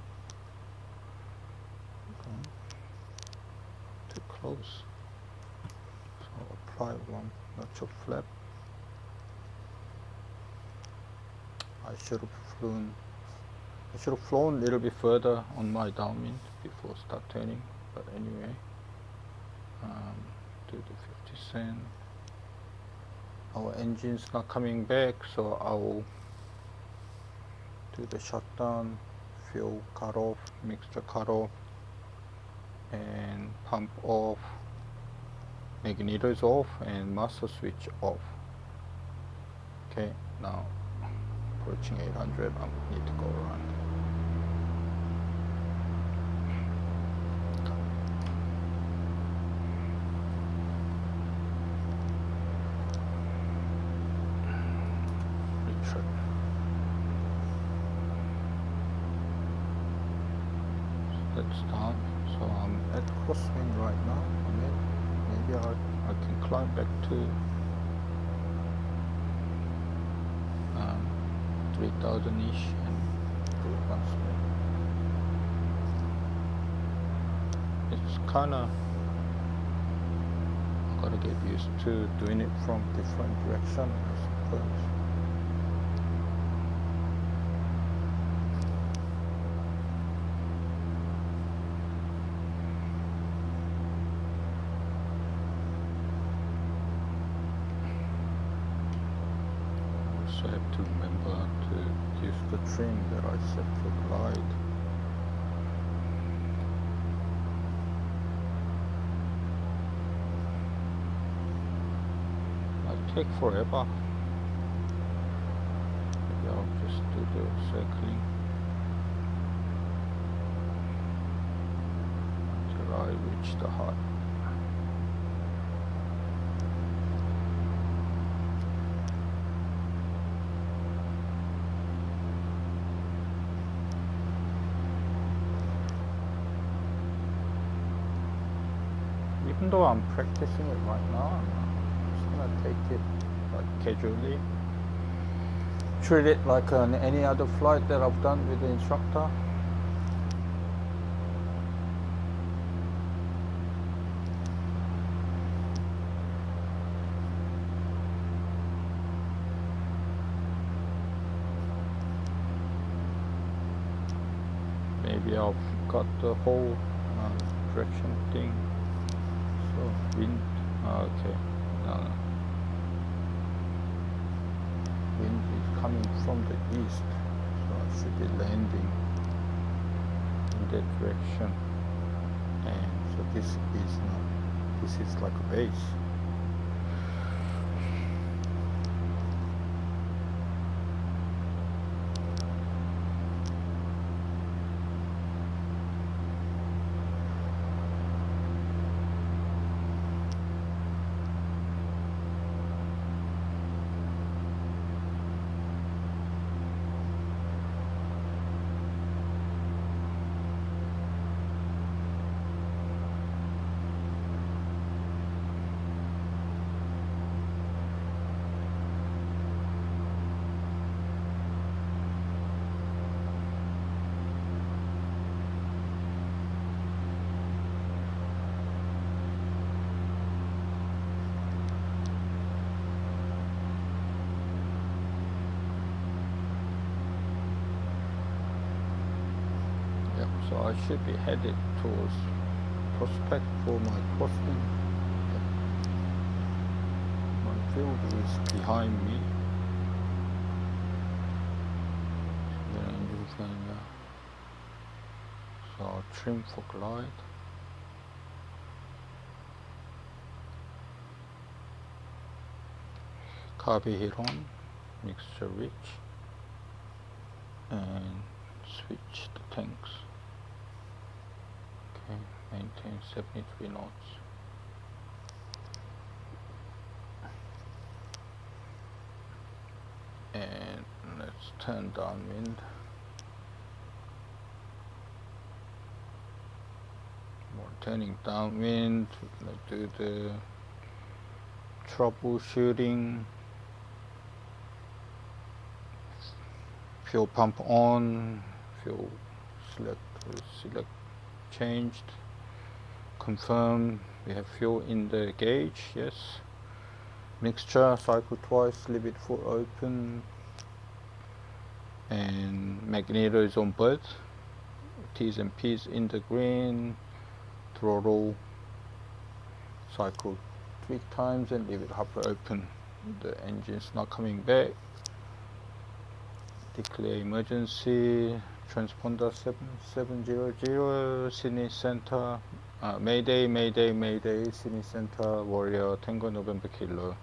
Okay. Too close. So apply one notch of flap. I should have flown a little bit further on my downwind before start turning, but anyway, do the 50 cent. Our engine's not coming back, so I'll do the shutdown, fuel cut off, mixture cut off, and pump off, magnetos off, and master switch off. Okay, now approaching 800, I need to go around. Retract. So let's start. So I'm at crosswind right now. Maybe I can climb back to 3,000-ish and do it once more. It's kinda, I gotta get used to doing it from different direction, I suppose. I have to remember to use the trim that I set for glide. Might take forever. Maybe I'll just do the circling until I reach the height. Even though I'm practicing it right now, I'm just gonna take it like casually. Treat it like any other flight that I've done with the instructor. Maybe I've got the whole direction thing. So wind, okay, no. Wind is coming from the east, so I should be landing in that direction. And so this is like a base. So I should be headed towards prospect for my crossing. My field is behind me. So I'll trim for glide. Copy hit on, mixture rich, and switch the tanks. Okay, maintain 73 knots. And let's turn downwind. More turning downwind. Let's do the troubleshooting. Fuel pump on. Fuel select changed. Confirm. We have fuel in the gauge. Yes. Mixture, cycle twice, leave it full open, and magneto is on both, T's and P's in the green, throttle, cycle 3 times and leave it halfway open. The engine's not coming back. Declare emergency, transponder 7700, Sydney Center, Mayday, Sydney Center, Warrior, Tango November Kilo.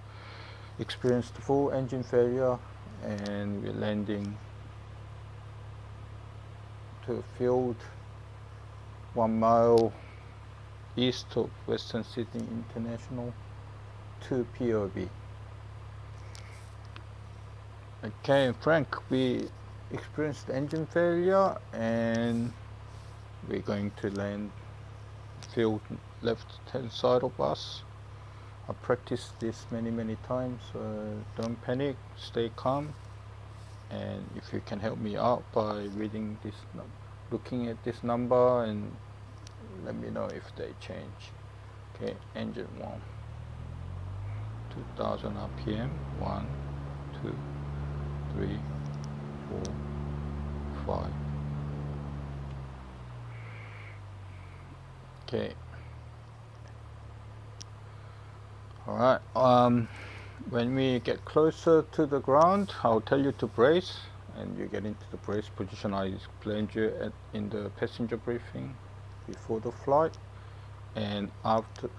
Experienced full engine failure, and we're landing to a field 1 mile east of Western Sydney International to POB. Okay, Frank, we experienced engine failure and we're going to land field left hand side of us. I practiced this many times, so don't panic, stay calm, and if you can help me out by reading this, looking at this number, and let me know if they change. Okay, engine 1, 2000 RPM, 1, 2, 3, 4, 5. Okay. Alright, when we get closer to the ground, I'll tell you to brace, and you get into the brace position I explained you in the passenger briefing before the flight. And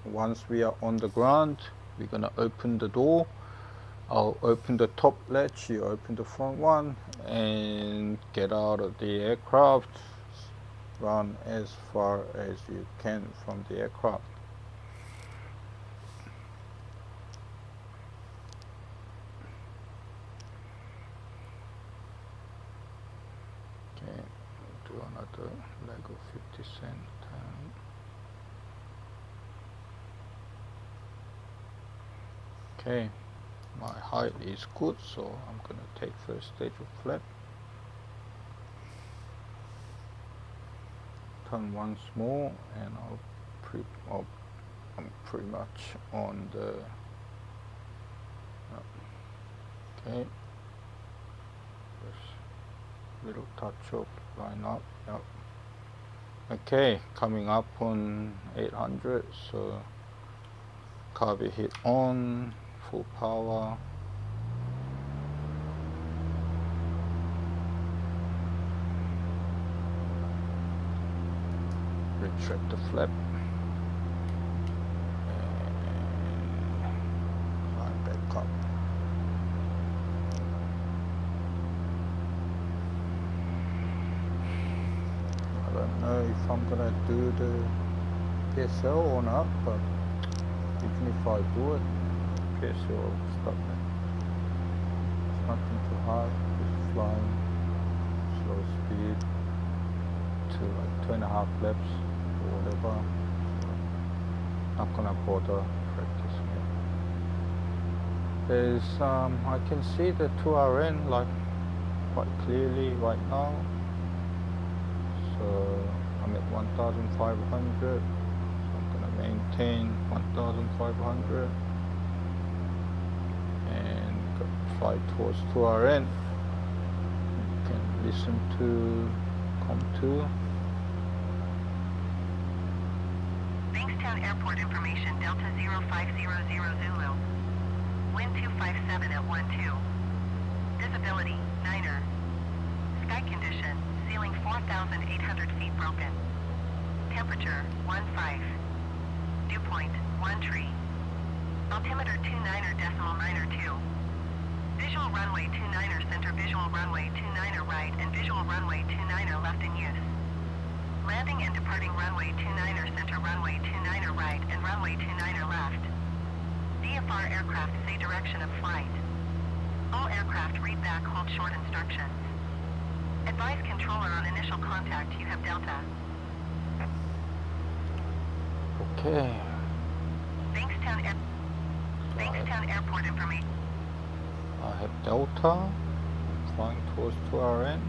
once we are on the ground, we're going to open the door. I'll open the top latch, you open the front one, and get out of the aircraft. Run as far as you can from the aircraft. Okay, do another leg of 50 cent. Okay, my height is good, so I'm gonna take first stage of flap. Turn once more, and I'm pretty much on the. Okay, just little touch of line up. Yep. Okay, coming up on 800, so carby hit on, full power. Retract the flap and climb back up. I don't know if I'm gonna do the PSL or not, but even if I do it, PSL will stop it. It's nothing too hard, just flying slow speed to like 2.5 laps or whatever. So not gonna bother practicing it. There's I can see the 2RN like quite clearly right now. So I'm at 1,500. So I'm gonna maintain 1,500 and fly towards 2RN. You can listen to COM2. Bankstown Airport information Delta 0500 Zulu. Wind 257 at 12. Visibility, 9er. Sky condition, ceiling 4,800 feet broken. Temperature, 15. Dew point, 1 tree. Altimeter 29.902. Visual runway 29er center, visual runway 29er right, and visual runway 29er left in use. Landing and departing runway 29er center, runway 29er right, and runway 29er left. VFR aircraft say direction of flight. All aircraft read back hold short instructions. Advise controller on initial contact you have Delta. Okay. Bankstown Airport information. I have Delta. I'm flying towards 2RN.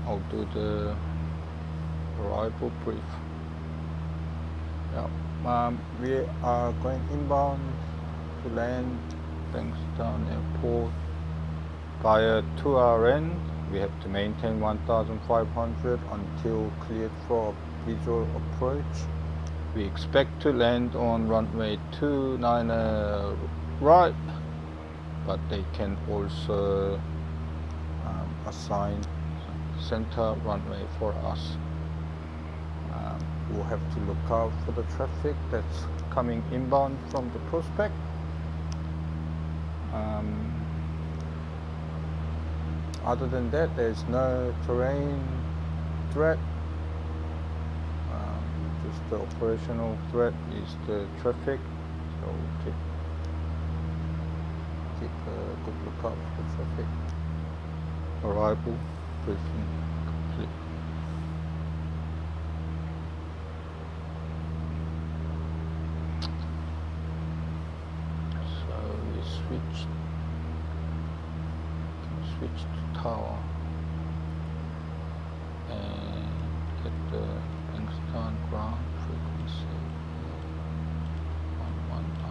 I'll do the arrival brief. Yeah. We are going inbound to land Bankstown Airport via 2RN. We have to maintain 1,500 until cleared for visual approach. We expect to land on runway 29 right, but they can also assign center runway for us. We'll have to look out for the traffic that's coming inbound from the prospect. Other than that, there's no terrain threat. Just the operational threat is the traffic. So keep a good lookout for the traffic. Arrival briefing complete. So we switch to tower and get the Bankstown ground frequency 119.9.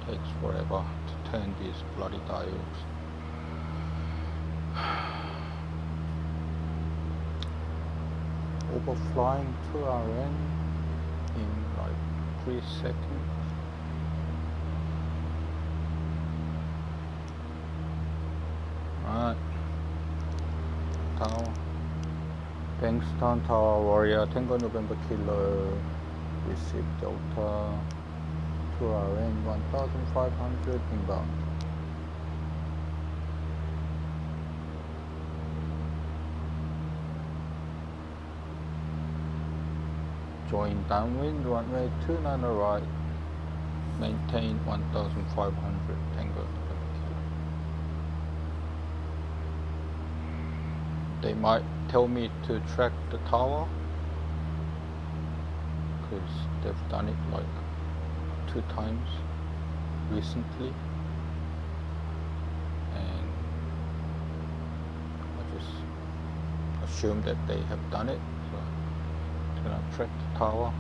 Takes forever to turn these bloody dials. Overflying 2RN in like 3 seconds. Alright. Tower. Bankstown Tower Warrior Tango November Kilo. Receive Delta 2RN 1,500 inbound. Join downwind runway 29 right. Maintain 1,500 Tango. They might tell me to track the tower because they've done it like 2 times recently, and I just assume that they have done it, so I'm gonna track the tower.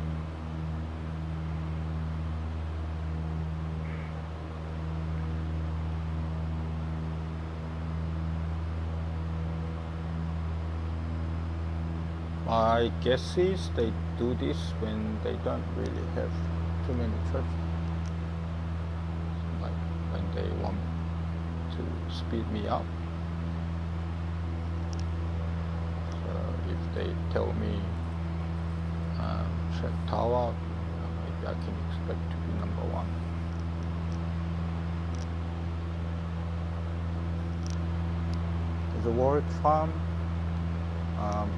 My guess is they do this when they don't really have too many traffic, like when they want to speed me up. So if they tell me check tower, maybe I can expect to be number 1. There's a Warwick farm.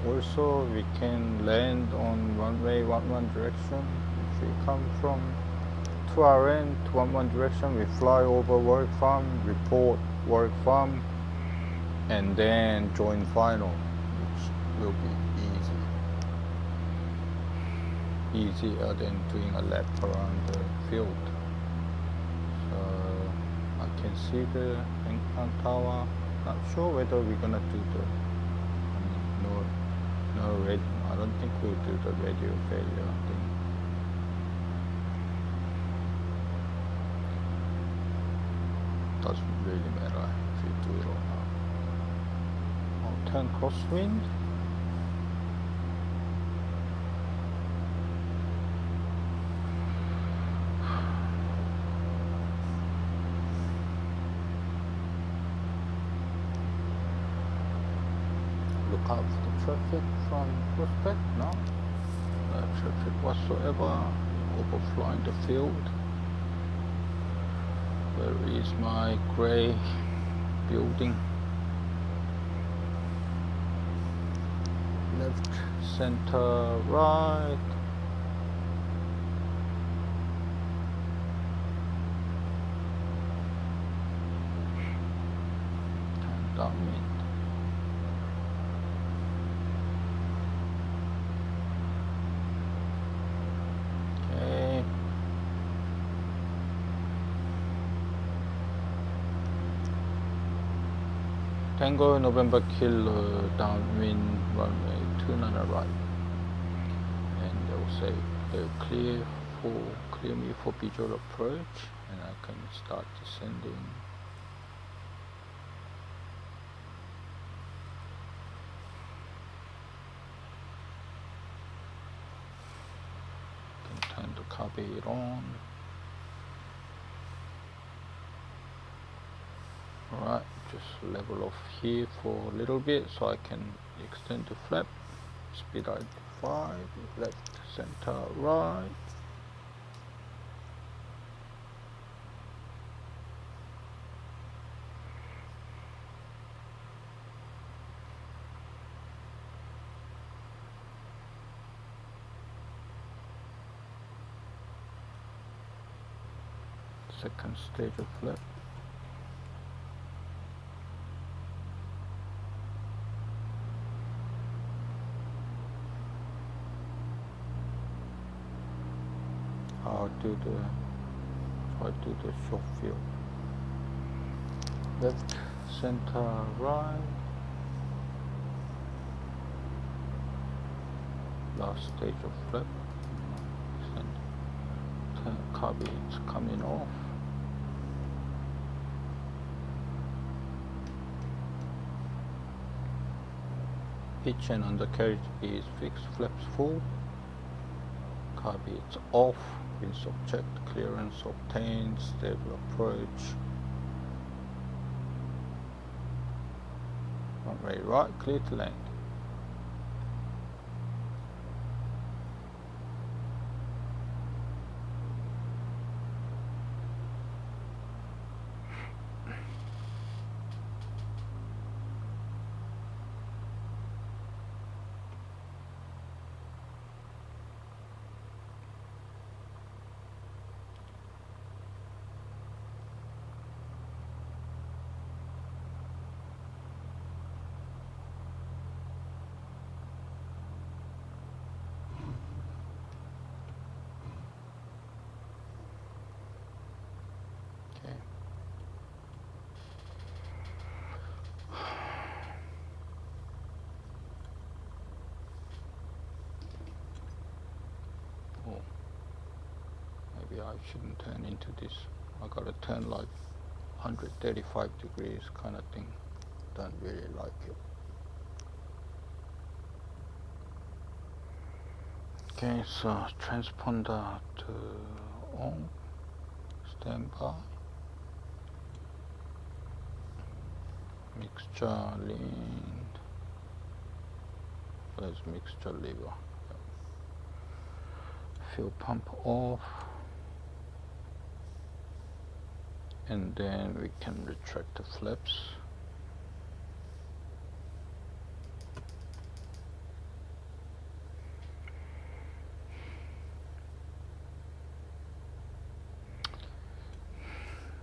Also, we can land on runway 11 direction. If we come from 2RN to 11 direction, we fly over Warwick Farm, report Warwick Farm, and then join final, which will be easier than doing a lap around the field. So I can see the Bankstown Tower. Not sure whether we're gonna do the, no radio. I don't think we'll do the radio failure thing. Doesn't really matter if you do it or not. I'll turn crosswind. Look out for the traffic from prospect. No traffic whatsoever. Overflowing the field. Where is my grey building? Left, center, right. Turn downwind. Okay. Tango November Kilo downwind runway 29 right. And they'll say they'll clear me for visual approach, and I can start descending. Can turn the carburetor on. Alright, just level off here for a little bit so I can extend the flap. Speed out 5, left, center, right. Second stage of flap. I'll try to do the short field. Left, center, right. Last stage of flap. Carbon is coming off. Pitch and undercarriage is fixed, flaps full. Carbon is off. Wind subject clearance obtained. Stable approach. Runway right, clear to land. Maybe I shouldn't turn into this. I gotta turn like 135 degrees kind of thing. Don't really like it. Okay, so transponder to on, standby. Mixture lean. Where's mixture lever? Fuel pump off. And then we can retract the flaps.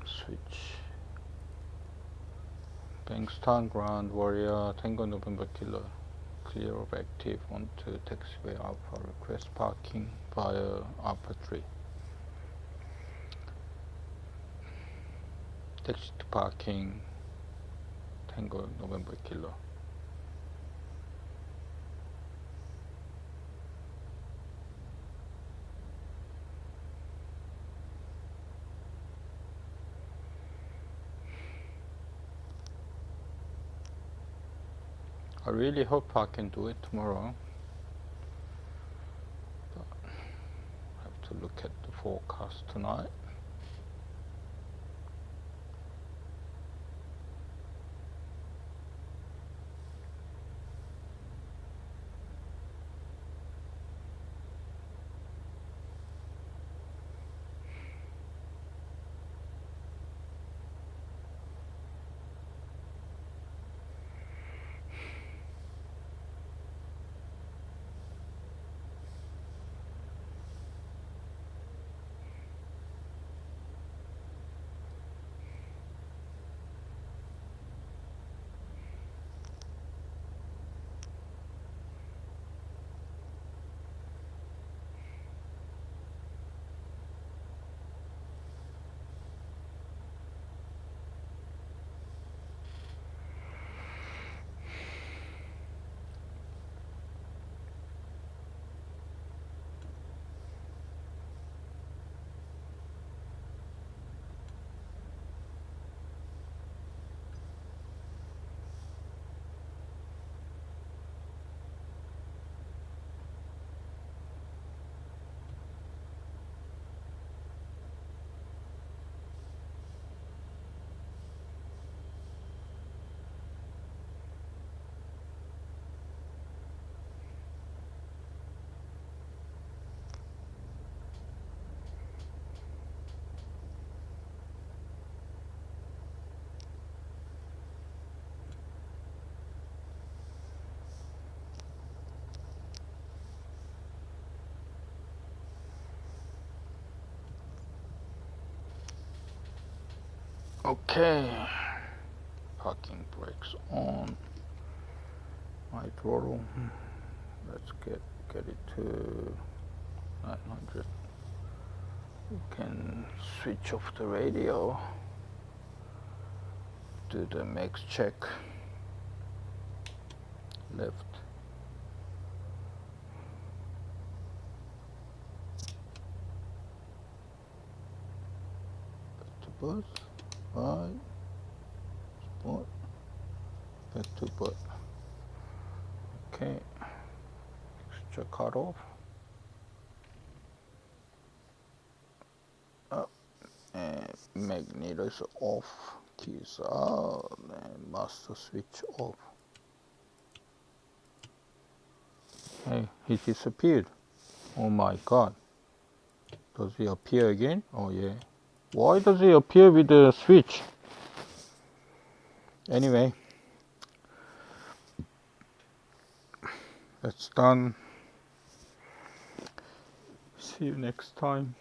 Switch. Bankstown Ground Warrior Tango November Kilo. Clear of active onto taxiway Alpha. Request parking via Alpha 3. Taxi to parking Tango November Kilo. I really hope I can do it tomorrow. But I have to look at the forecast tonight. Okay, parking brakes on. My throttle. Let's get it to 900. We can switch off the radio. Do the max check. Left. Back to bus. Right. Sport. Back to bus. Okay. Extra cut off. Up. And magnetors off. Keys out. And master switch off. Hey, he disappeared. Oh my god. Does he appear again? Oh yeah. Why does he appear with the switch? Anyway. That's done. See you next time.